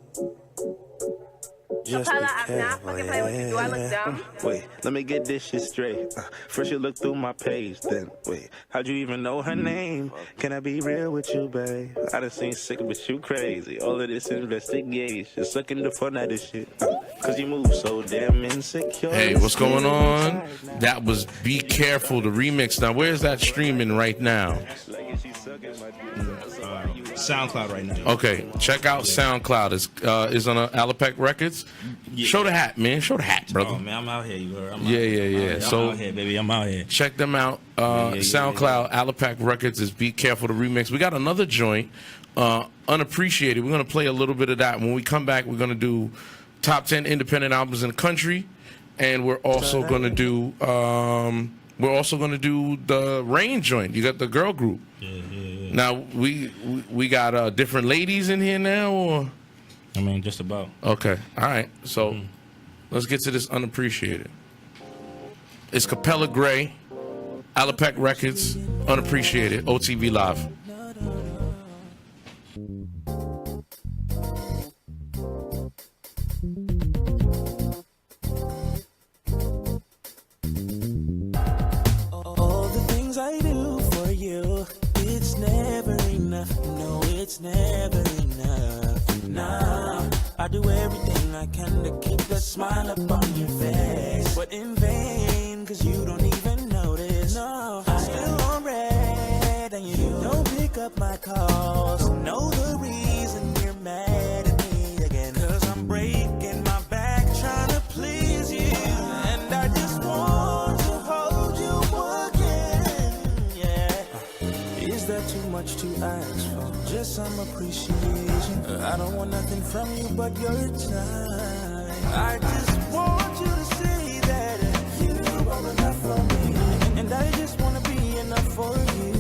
Just be careful, yeah. Wait, let me get this shit straight. First you look through my page, then wait, how'd you even know her name? Can I be real with you, babe? I done seen sick, but you crazy. All of this investigation, sucking the fun out of this shit. Cause you move so damn insecure. Hey, what's going on? That was Be Careful, the remix. Now, where's that streaming right now? SoundCloud right now. Okay, check out SoundCloud. It's on Allepac Records. Yeah. Show the hat, man. Show the hat, brother. Oh man, I'm out here. You heard? Yeah. I'm out here, baby. I'm out here. Check them out. SoundCloud, Allepac Records is Be Careful to Remix. We got another joint, Unappreciated. We're gonna play a little bit of that. When we come back, we're gonna do top 10 independent albums in the country, and we're also gonna do the Rain joint. You got the girl group. Yeah. Now we got different ladies in here now, or I mean, just about. okay, all right. So let's get to this Unappreciated. It's Capella Gray, Allepac Records, Unappreciated, OTV Live. All the things I do for you, it's never enough. No, it's never enough. Nah, I do everything I can to keep the smile up on your face, but in vain, cause you don't even notice. No, I'm still on red, and you don't pick up my calls. Know the reason you're mad at me again, cause I'm breaking my back trying to please you, and I just want to hold you again. Yeah, is that too much to ask for? Just some appreciation. I don't want nothing from you but your time. I just want you to see that you are enough for me, and I just want to be enough for you.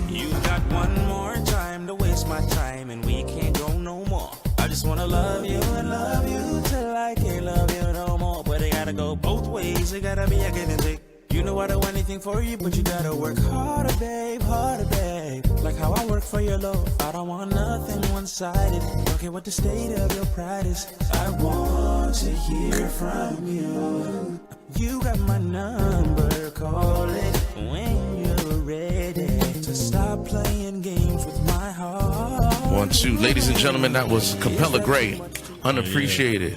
You got one more time to waste my time, and we can't go no more. I just want to love you and love you till I can't love you no more. But it gotta go both ways. It gotta be a give and take. You know I don't want anything for you, but you gotta work harder, babe, harder, babe. Like how I work for your love. I don't want nothing one-sided. Don't care what the state of your pride is. I want to hear from you. You got my number, call it when you're ready to stop playing games with my heart. 1, 2, ladies and gentlemen, that was Capella Gray, Unappreciated.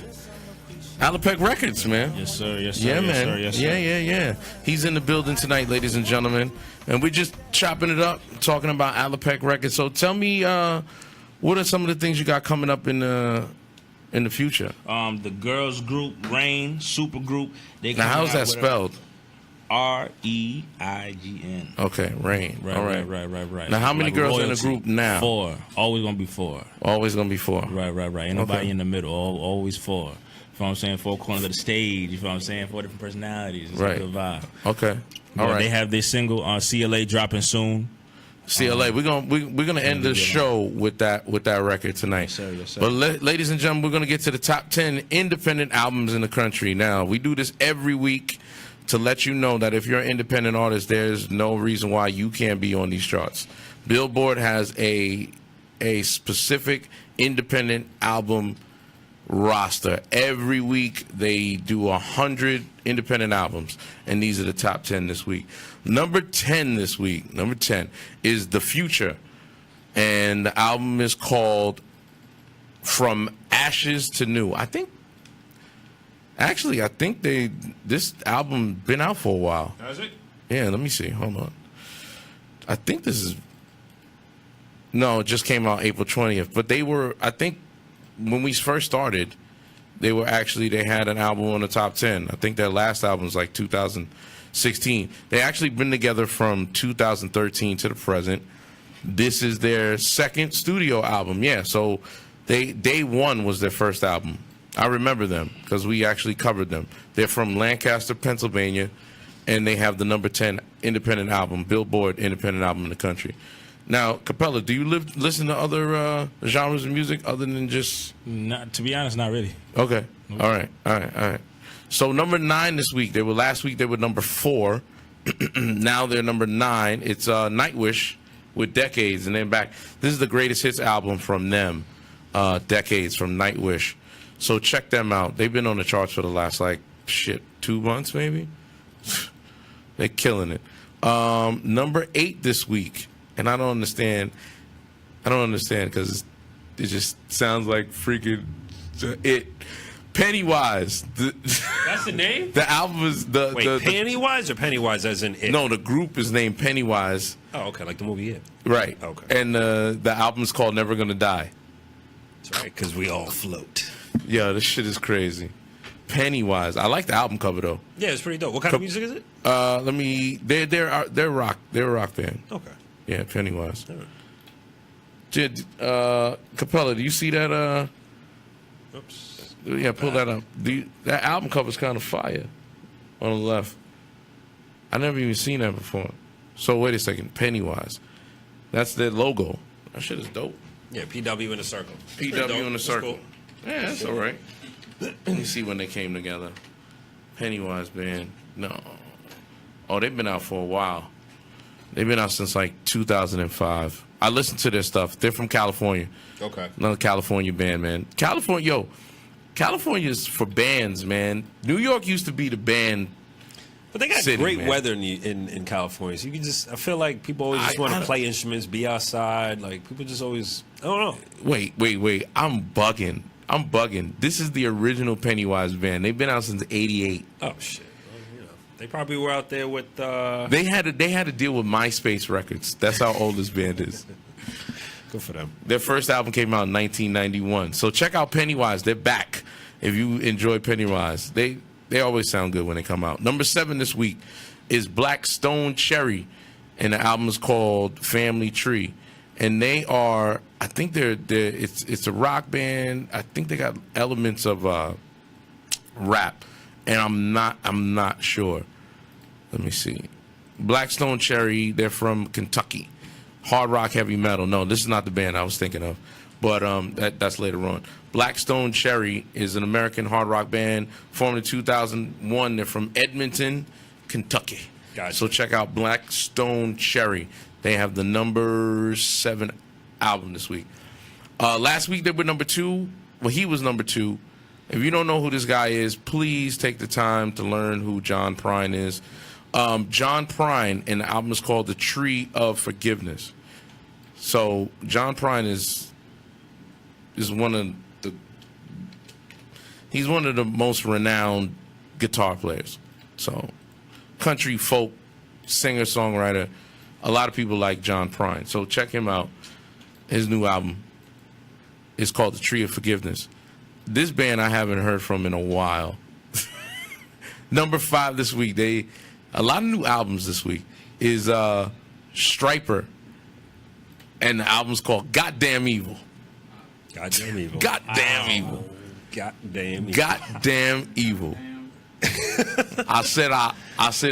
Allepac Records, man. Yes, sir. Yes, sir. Yeah, yes, man. Sir, yes, sir. Yeah. He's in the building tonight, ladies and gentlemen, and we're just chopping it up, talking about Allepac Records. So tell me, what are some of the things you got coming up in the future? The girls group Rain super group. They Now, how's that spelled? REIGN. Okay, Rain. Right, All right. right. Now, how many Like girls in royalty. the group now? 4. Always gonna be 4. Always gonna be 4. Right. Ain't nobody Okay. in the middle. Always 4. You know what I'm saying? 4 corners of the stage. You know what I'm saying? 4 different personalities. It's Right. a good vibe. Okay. All Yeah, right. They have their single CLA dropping soon. CLA. We're gonna end the show with that record tonight. Yes, sir. Yes, sir. But ladies and gentlemen, we're gonna get to the top 10 independent albums in the country. Now we do this every week to let you know that if you're an independent artist, there's no reason why you can't be on these charts. Billboard has a specific independent album roster. Every week they do 100 independent albums, and these are the top 10 this week. Number 10 this week, number 10 is The Future, and the album is called From Ashes to New. I think this album been out for a while. Has it? Yeah, let me see. Hold on. I think this is no, it just came out April 20th. But they were, I think, when we first started, they had an album on the top 10. I think their last album was like 2016. They actually been together from 2013 to the present. This is their second studio album. Yeah, so Day One was their first album. I remember them because we actually covered them. They're from Lancaster, Pennsylvania, and they have the number 10 independent album, Billboard independent album in the country. Now, Capella, do you listen to other genres of music other than just... Not, to be honest, not really. Okay. All right. So number 9 this week. Last week they were number 4. Now they're number 9. It's Nightwish with Decades, and then back. This is the greatest hits album from them, Decades from Nightwish. So check them out. They've been on the charts for the last 2 months maybe. They're killing it. Number 8 this week. And I don't understand because it just sounds like freaking it. Pennywise. That's the name? The album is the Wait, Pennywise or Pennywise as in it? No, the group is named Pennywise. Oh, okay, like the movie It. Right. Okay. And the album's called Never Gonna Die. That's right, because we all float. Yeah, this shit is crazy. Pennywise. I like the album cover though. Yeah, it's pretty dope. What kind of music is it? They're rock. They're a rock band. Okay. Yeah, Pennywise. All right. Capella, do you see that? Oops. Yeah, pull that up. That album cover's kind of fire on the left. I never even seen that before. So wait a second, Pennywise. That's their logo. That shit is dope. Yeah, PW in a circle. PW in a circle. Cool. Yeah, that's all right. Let me see when they came together. Pennywise band. No. Oh, they've been out for a while. They've been out since like 2005. I listen to their stuff. They're from California. Okay. Another California band, man. California's for bands, man. New York used to be the band. But they got city, great man. weather in California. So you can I feel like people always just want to play instruments, be outside. Like people just always, I don't know. Wait. I'm bugging. This is the original Pennywise band. They've been out since '88. Oh shit. Well, they probably were out there with. They had to deal with MySpace records. That's how old this band is. Good for them. Their first album came out in 1991. So check out Pennywise. They're back. If you enjoy Pennywise, they always sound good when they come out. Number 7 this week is Black Stone Cherry, and the album is called Family Tree. And they are, I think it's a rock band. I think they got elements of rap, and I'm not sure. Let me see. Black Stone Cherry. They're from Kentucky. Hard rock, heavy metal. No, this is not the band I was thinking of, but that's later on. Black Stone Cherry is an American hard rock band formed in 2001. They're from Edmonton, Kentucky. Gotcha. So check out Black Stone Cherry. They have the number 7 album this week. Last week they were number 2. Well, he was number 2. If you don't know who this guy is, please take the time to learn who John Prine is. John Prine, and the album is called The Tree of Forgiveness. So John Prine is one of the most renowned guitar players. So country folk singer songwriter. A lot of people like John Prine. So check him out. His new album is called The Tree of Forgiveness. This band I haven't heard from in a while. Number 5 this week. A lot of new albums this week is Striper, and the album's called Goddamn Evil. Goddamn evil. Goddamn evil. Goddamn evil. Goddamn evil. I said a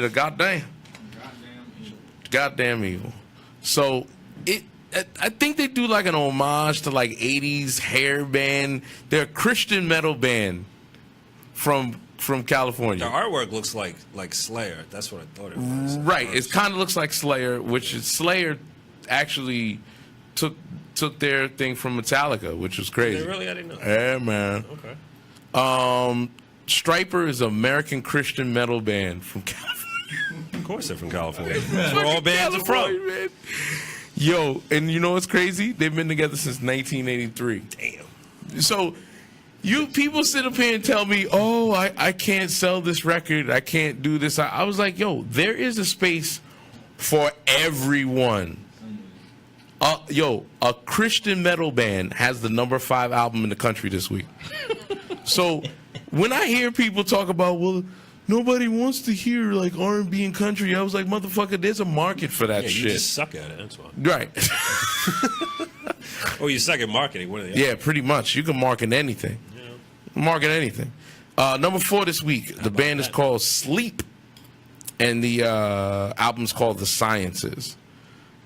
goddamn. Goddamn evil. So I think they do like an homage to like 80s hair band. They're a Christian metal band from California. The artwork looks like Slayer. That's what I thought it was. Right. It kind of looks like Slayer, which is Slayer actually took their thing from Metallica, which was crazy. They really? I didn't know. Yeah, man. Okay. Striper is an American Christian metal band from California. Of course they're from California. That's where all bands are from. Man. Yo, and you know what's crazy? They've been together since 1983. Damn. So people sit up here and tell me, oh, I can't sell this record. I can't do this. I was like, yo, there is a space for everyone. A Christian metal band has the number 5 album in the country this week. So when I hear people talk about, well, nobody wants to hear like R&B and country, I was like, motherfucker, there's a market for that shit. You just suck at it, that's why. Right. Oh, you suck at marketing. What are the Yeah, pretty much. You can market anything. Yeah. Market anything. Number 4 this week, the band is called Sleep, and the album's called The Sciences.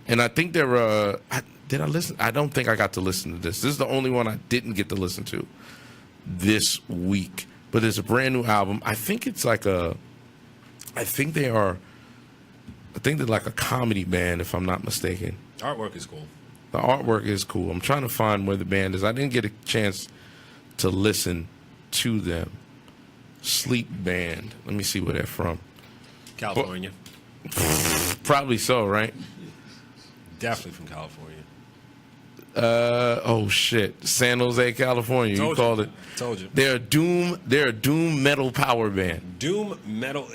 And I think they're, did I listen? I don't think I got to listen to this. This is the only one I didn't get to listen to this week. But it's a brand new album. I think it's like they're like a comedy band, if I'm not mistaken. Artwork is cool. The artwork is cool. I'm trying to find where the band is. I didn't get a chance to listen to them. Sleep Band. Let me see where they're from. California. Probably so, right? Definitely from California. Oh shit, San Jose, California. You called it. Told you. They're a doom metal power band. Doom metal.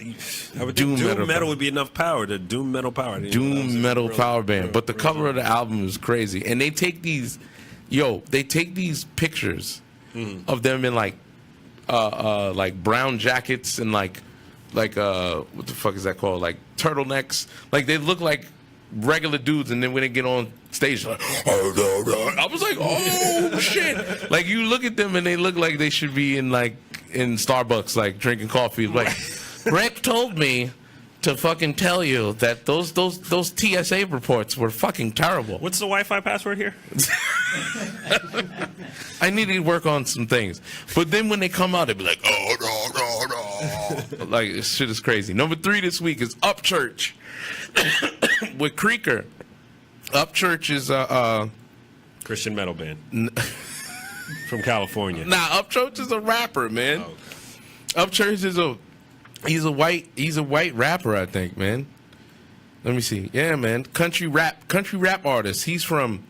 I would Doom think metal metal would be enough power. The doom metal power. Doom metal power band. But the cover of the album is crazy, and they take these, pictures of them in like brown jackets and like what the fuck is that called? Like turtlenecks. Like they look like regular dudes, and then when they get on stage, like, I was like, oh shit! Like you look at them and they look like they should be in Starbucks, like drinking coffee. Like Rick told me to fucking tell you that those TSA reports were fucking terrible. What's the Wi-Fi password here? I need to work on some things, but then when they come out, they be like, oh no, like this shit is crazy. Number 3 this week is Upchurch with Creaker. Upchurch is Christian metal band from California. Nah, Upchurch is a rapper, man. Oh. Upchurch is he's a white rapper, I think, man. Let me see. Yeah, man. Country rap artist. He's from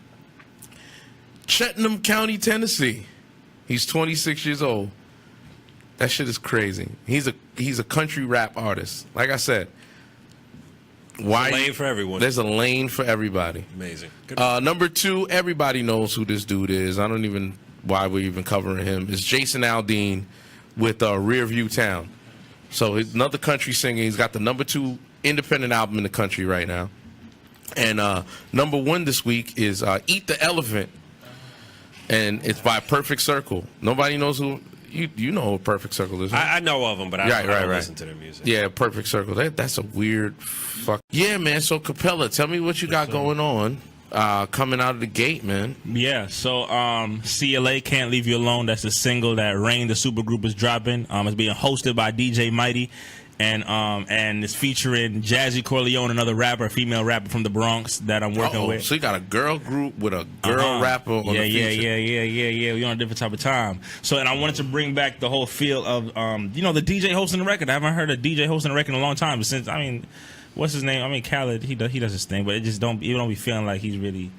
Cheltenham County, Tennessee. He's 26 years old. That shit is crazy. He's a country rap artist. Like I said, There's a lane for everyone. There's a lane for everybody. Amazing. Number 2, everybody knows who this dude is. I don't even why we're even covering him. It's Jason Aldean with Rearview Town. So he's another country singer. He's got the number 2 independent album in the country right now. And number 1 this week is Eat the Elephant. And it's by Perfect Circle. Nobody knows who. You know who Perfect Circle is, right? I know of them, but I don't listen to their music. Yeah, Perfect Circle. That's a weird fuck. Yeah, man. So Capella, tell me what you got going on coming out of the gate, man. Yeah, so CLA, Can't Leave You Alone. That's the single that Rain, the supergroup, is dropping. It's being hosted by DJ Mighty. And it's featuring Jazzy Corleone, another rapper, female rapper from the Bronx that I'm working with. So you got a girl group with a girl rapper on the feature. Yeah. We're on a different type of time. So, and I wanted to bring back the whole feel of, the DJ hosting the record. I haven't heard a DJ hosting the record in a long time. Since, what's his name? Khaled, he does his thing, but you don't be feeling like he's really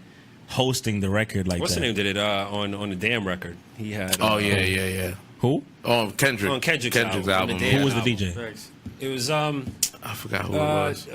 hosting the record like What's that. the name did it on the Damn record? He had. Yeah. Who? Oh, Kendrick. On Kendrick's album. Who was the DJ? It was I forgot who it was.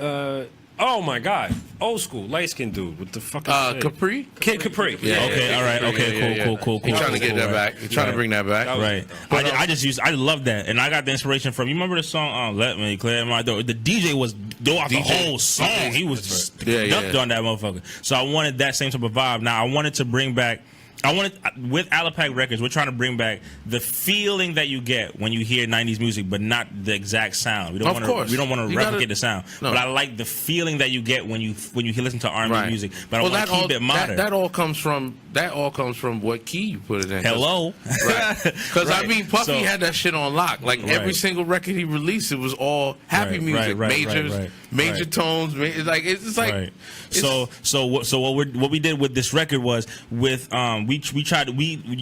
Oh my God, old school light skinned dude. What the fuck? Capri. Kid Capri. Yeah. Okay. All right. Okay. Cool. He's trying to get that back. He's trying to bring that back. Right. I love that, and I got the inspiration from. You remember the song "Let Me Clear My Door"? The DJ was throughout the whole song. He was just ducked on that motherfucker. So I wanted that same type of vibe. Now I wanted to bring back. With Allepac Records, we're trying to bring back the feeling that you get when you hear 90s music, but not the exact sound. We don't want to replicate the sound. No. But I like the feeling that you get when you listen to R&B music. But I want to keep it modern. That all comes from what key you put it in. Hello. Right. Because Puffy had that shit on lock. Like every single record he released, it was all happy music, major tones. It's like. Right. So what we did with this record was with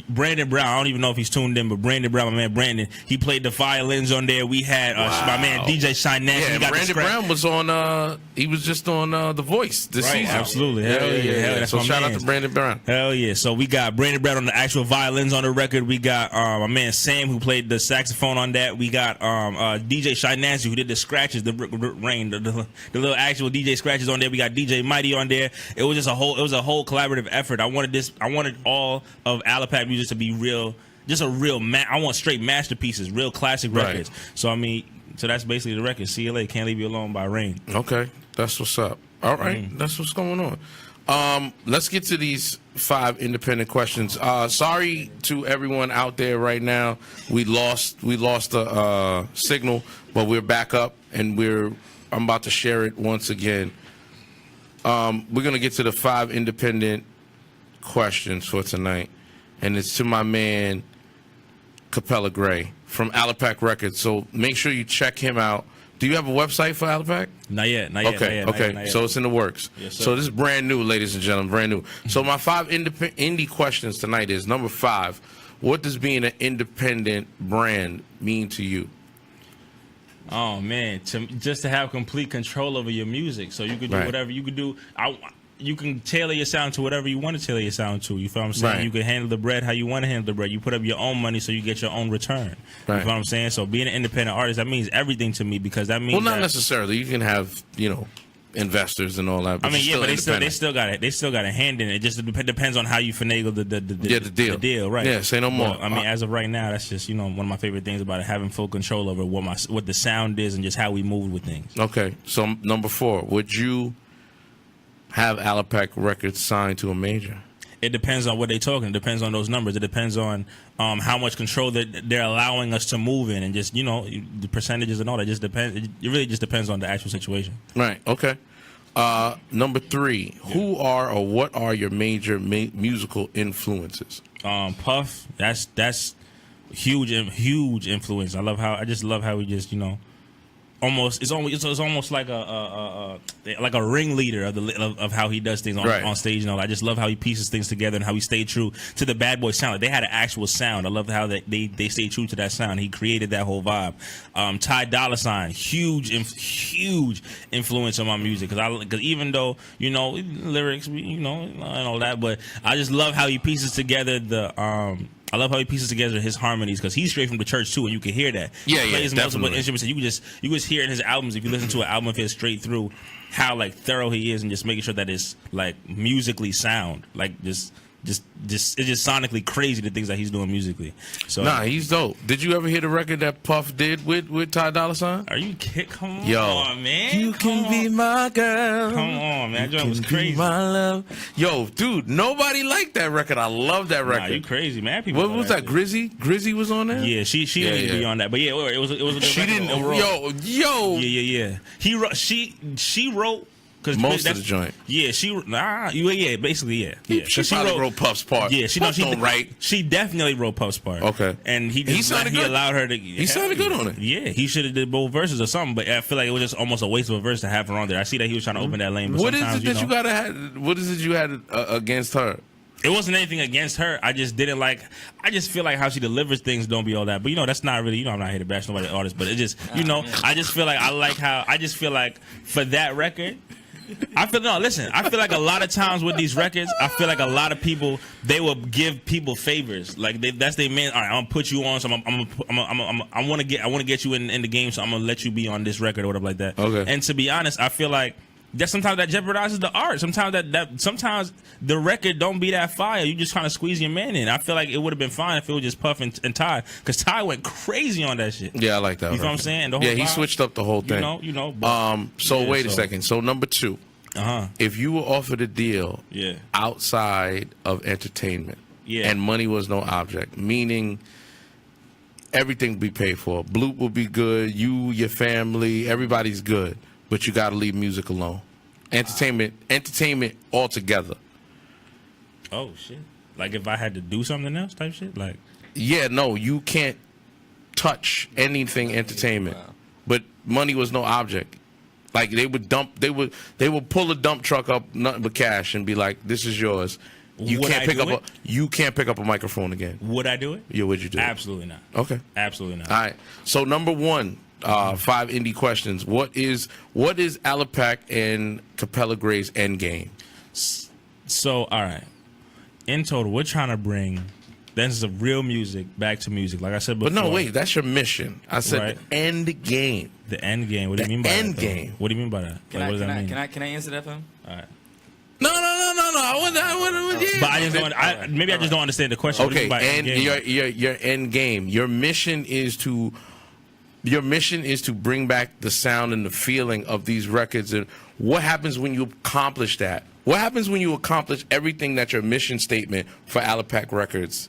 Brandon Brown. I don't even know if he's tuned in, but Brandon Brown, my man Brandon, he played the violins on there. We had my man DJ Shine Nasty. Yeah, Brandon Brown was on. He was just on The Voice this season. Absolutely. Hell yeah. So shout out to Brandon Brown. Hell yeah. So we got Brandon Brown on the actual violins on the record. We got my man Sam who played the saxophone on that. We got DJ Shine Nasty who did the scratches, the rain, the little actual DJ scratches on there. We got DJ Mighty on there. It was just a whole collaborative effort. I wanted all of Allepac music to be real, just a real I want straight masterpieces, real classic records. So that's basically the record. CLA, Can't Leave You Alone by Rain. Okay, that's what's up. All right, that's what's going on. Let's get to these 5 independent questions. Sorry to everyone out there right now. We lost the signal, but we're back up and I'm about to share it once again. We're gonna get to the 5 independent questions for tonight, and it's to my man Capella Gray from Allepac Records. So make sure you check him out. Do you have a website for Allepac? Not yet. Okay. So it's in the works. Yes, sir. So this is brand new, ladies and gentlemen, brand new. So my 5 indie questions tonight is number 5. What does being an independent brand mean to you? Oh man, just to have complete control over your music, so you could do whatever you could do. you can tailor your sound to whatever you want to tailor your sound to. You feel what I'm saying? Right. You can handle the bread how you want to handle the bread. You put up your own money so you get your own return. Right. You feel what I'm saying? So being an independent artist, that means everything to me, because that means not necessarily. You can have, investors and all that. But I mean, but they still got a hand in it. It just depends on how you finagle the deal. The deal, right? Yeah, say no more. But, I mean, as of right now, that's just one of my favorite things about it, having full control over what the sound is and just how we move with things. Okay, so number 4, would you have Allepac Records signed to a major? It depends on what they're talking. It depends on those numbers. It depends on how much control that they're allowing us to move in, and just the percentages and all that. Just depends. It really just depends on the actual situation. Right. Okay. Number 3, who are or what are your major musical influences? Puff. That's huge influence. I just love how he just it's almost like a ringleader of how he does things on stage. I just love how he pieces things together and how he stayed true to the Bad Boy sound. Like, they had an actual sound. I love how they stayed true to that sound. He created that whole vibe. Ty Dolla $ign, huge influence on my music, because even though lyrics, and all that, but I just love how he pieces together I love how he pieces together his harmonies, because he's straight from the church too, and you can hear that. He plays multiple instruments, and you just hear in his albums, if you listen to an album of his straight through, how thorough he is, and just making sure that it's musically sound, it's just sonically crazy, the things that he's doing musically. So he's dope. Did you ever hear the record that Puff did with Ty Dolla $ign? Are you kidding? Come on, man. You can be my girl. Come on, man. That joint was crazy. My love. Yo, dude, nobody liked that record. I love that record. Nah, you crazy, man. What was that? Grizzy? Grizzy was on there? Yeah, she didn't even be on that. But yeah, it was a good she record didn't. overall. Yo. Yeah. She wrote. Most of the joint. Yeah, basically. She probably wrote Puff's part. Yeah, she definitely wrote Puff's part. Okay. And he sounded good. Allowed her to. He sounded good on it. Yeah, he should have did both verses or something, but I feel like it was just almost a waste of a verse to have her on there. I see that he was trying to open that lane. But what is it that what is it you had against her? It wasn't anything against her. I just feel like how she delivers things don't be all that. But that's not really, I'm not here to bash nobody artist, but it just, I just feel like I just feel like for that record, I feel like a lot of times with these records, I feel like a lot of people, they will give people favors. Like that's their man. All right, I'm gonna put you on. So I want to get you in the game. So I'm gonna let you be on this record or whatever like that. Okay. And to be honest, I feel like that sometimes that jeopardizes the art. Sometimes the record don't be that fire. You just kind of squeeze your man in. I feel like it would have been fine if it was just Puff and Ty, because Ty went crazy on that shit. Yeah, I like that. You know what I'm saying? The whole he vibe, switched up the whole thing. Wait a second. So number 2, if you were offered a deal outside of entertainment, and money was no object, meaning everything be paid for, Bloop will be good, you, your family, everybody's good, but you got to leave music alone. Entertainment altogether. Oh shit! Like if I had to do something else, type shit. Like you can't touch anything entertainment. Wow. But money was no object. Like they would pull a dump truck up, nothing but cash, and be like, "This is yours." You can't pick up a microphone again. Would I do it? Yeah, would you do it? Absolutely not. Okay. Absolutely not. All right. So number 1, 5 indie questions. What is Allepac and Capella Gray's end game? So all right. In total, we're trying to bring this of real music back to music, like I said before. But no, wait, that's your mission. I said the end game. The end game. What do you mean by that? End game. What do you mean by that? Can I answer that for him? All right. No. I wouldn't. But I just don't. Maybe I just don't understand the question. Okay, and your end game. Your mission is to bring back the sound and the feeling of these records. And what happens when you accomplish that? What happens when you accomplish everything that your mission statement for Allepac Records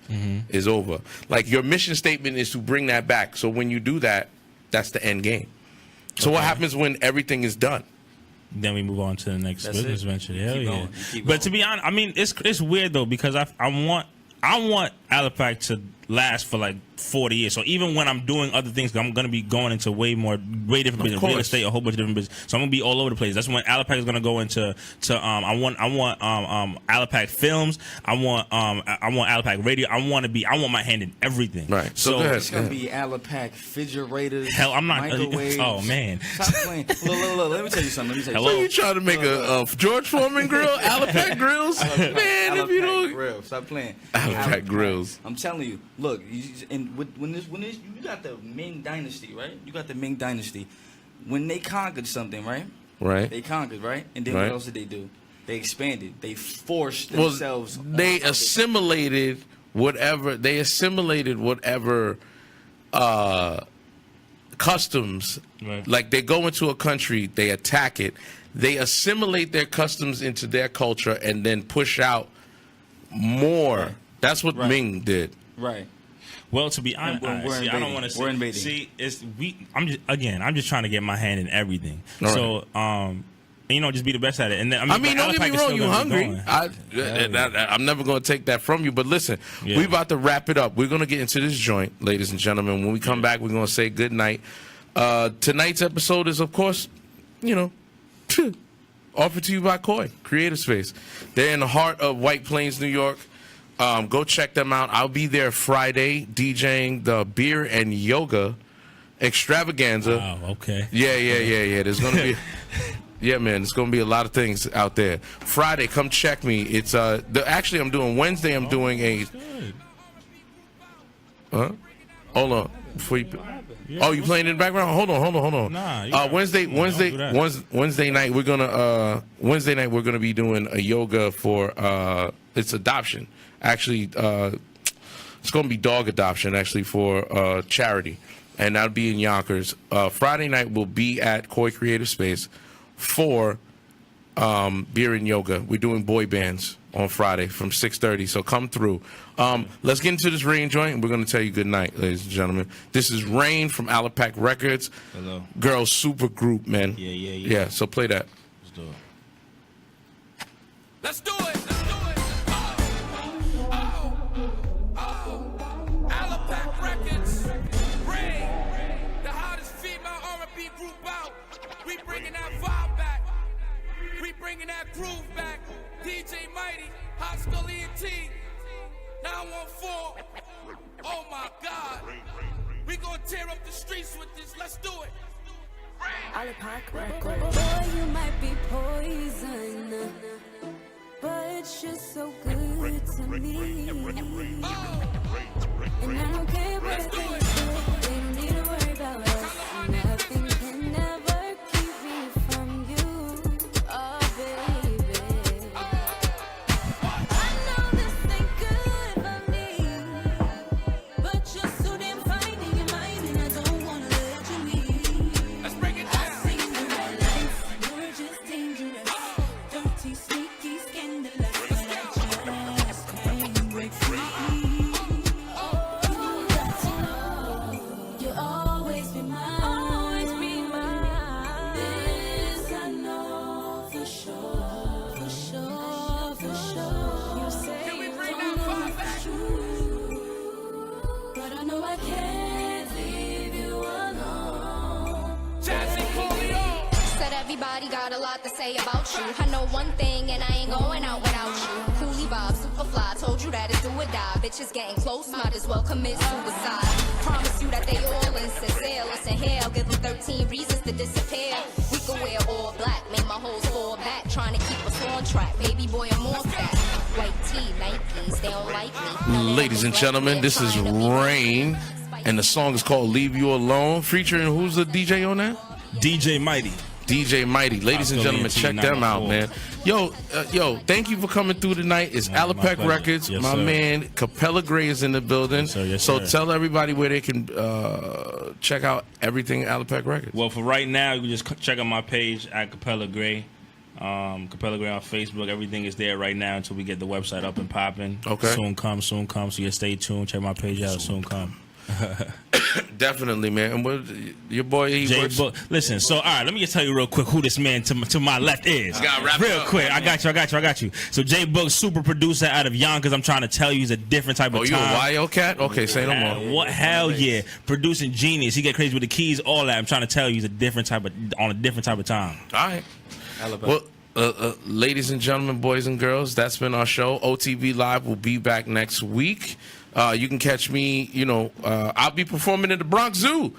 is over? Like, your mission statement is to bring that back. So when you do that, that's the end game. So what happens when everything is done? Then we move on to the next business venture. Hell yeah! But to be honest, I mean, it's weird though, because I want Allepac to last for like 40 years. So even when I'm doing other things, I'm going to be going into way different business, real estate, a whole bunch of different business. So I'm going to be all over the place. That's when Allepac is going to go into I want Allepac films. I want Allepac radio. I want my hand in everything. Right. So it's going to be Allepac refrigerators. Hell, I'm not. Microwaves. Oh man. Stop playing. Look, let me tell you something. Hello? So you trying to make a George Foreman grill? Allepac grills? Man, Allepac if you don't. grill. Stop playing. Allepac grills. I'm telling you. Look, when this, you got the Ming Dynasty, right? You got the Ming Dynasty. When they conquered something, right? Right. They conquered, right? And then Right. what else did they do? They expanded. They forced themselves. They assimilated whatever. They assimilated whatever customs. Right. Like they go into a country, they attack it, they assimilate their customs into their culture, and then push out more. Right. That's what Right. Ming did. Right. Well, to be honest, we're see, I don't want to We're say. invading. See, I'm just trying to get my hand in everything. All so, just be the best at it. And then, I mean, don't Allepac get me is wrong, still you gonna be hungry. going. I'm never going to take that from you. But listen, Yeah. we about to wrap it up. We're going to get into this joint, ladies and gentlemen. When we come back, we're going to say good night. Tonight's episode is, of course, offered to you by Koi Creative Space. They're in the heart of White Plains, New York. Go check them out. I'll be there Friday DJing the beer and yoga extravaganza. Wow, okay. Yeah. There's going to be... Yeah, man, there's going to be a lot of things out there. Friday, come check me. It's actually I'm doing Wednesday. I'm doing a. Huh? Hold on. Before you. Oh, you playing in the background? Hold on. Nah. Wednesday night we're gonna be doing a yoga for it's adoption. Actually, it's gonna be dog adoption actually for charity, and that'll be in Yonkers. Friday night we'll be at Koi Creative Space for beer and yoga. We're doing boy bands on Friday from 6:30, so come through. Let's get into this Rain joint, and we're going to tell you good night, ladies and gentlemen. This is Rain from Allepac Records. Hello. Girl super group, man. Yeah. Yeah, so play that. Let's do it. Let's do it. Allepac Records. Rain. The hottest female R&B group out. We bringing that vibe back. We bringing that groove back. DJ Mighty, Hot Scully and T. 914. Oh my God. We gonna tear up the streets with this. Let's do it. Allepac Records. Boy, you might be poison, but you're so good to me. And I don't care what they say. They don't need to worry about us. Nothing can never keep me from you. Oh, baby. I know this ain't good for me, but you're so damn fine in your mind, and I don't wanna let you leave. Let's break it down. I've seen the red lights, you're just dangerous. Dirty, sneaky, scandalous, but I just can't break free. Oh, you got to know, you'll always be mine. Always be mine. This I know for sure, for sure, for sure. You say Can we you bring don't that know vibe if back? it's true, but I know I can't leave you alone. Jazzy Corleone. Said everybody got a lot to say about you. I know one thing and I ain't going out without you. Coolie Bob, super fly, told you that it's do or die. Bitches getting close, might as well commit suicide. Promise you that they all insincere. Listen here, I'll give them 13 reasons to disappear. We could wear all black, make my hoes fall back. Trying to keep us on track, baby boy, I'm more fat. White tee, Nikes, they don't like me. None of them Ladies and is gentlemen, like this me. is Trying to be Rain, and the song is called Leave You Alone, featuring who's the DJ on that? DJ Mighty. DJ Mighty. Ladies and I'll go gentlemen, into check them out, man. Yo, thank you for coming through tonight. It's My Allepac pleasure. Records. Yes, My sir. man, Capella Gray is in the building. Yes, sir. Yes, so sir. tell everybody where they can check out everything Allepac Records. Well, for right now, you can just check out my page at Capella Gray. Capella Gray on Facebook. Everything is there right now until we get the website up and popping. Okay. Soon come. So you stay tuned. Check my page out. Soon come. Definitely, man. And what your boy Jay Book. Listen, so all right, let me just tell you real quick who this man to my left is. Real quick, I got you. So Jay Book, super producer out of Yonkers. I'm trying to tell you, he's a different type of time. Oh, you a YO cat? Okay, say no more. What? Hell yeah, producing genius. He get crazy with the keys, all that. I'm trying to tell you, he's a different type of time. All right. Well, ladies and gentlemen, boys and girls, that's been our show. OTV Live will be back next week. You can catch me, I'll be performing at the Bronx Zoo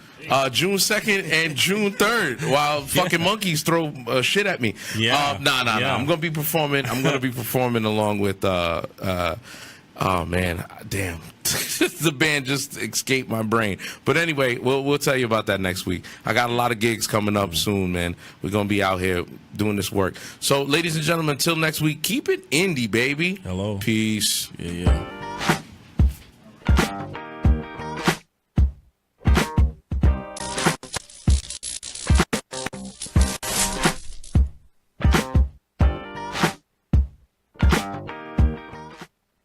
June 2nd and June 3rd while fucking monkeys throw shit at me. Yeah. No. I'm going to be performing. I'm going to be performing along with, oh, man, damn. The band just escaped my brain. But anyway, we'll tell you about that next week. I got a lot of gigs coming up soon, man. We're going to be out here doing this work. So, ladies and gentlemen, until next week, keep it indie, baby. Hello. Peace. Yeah.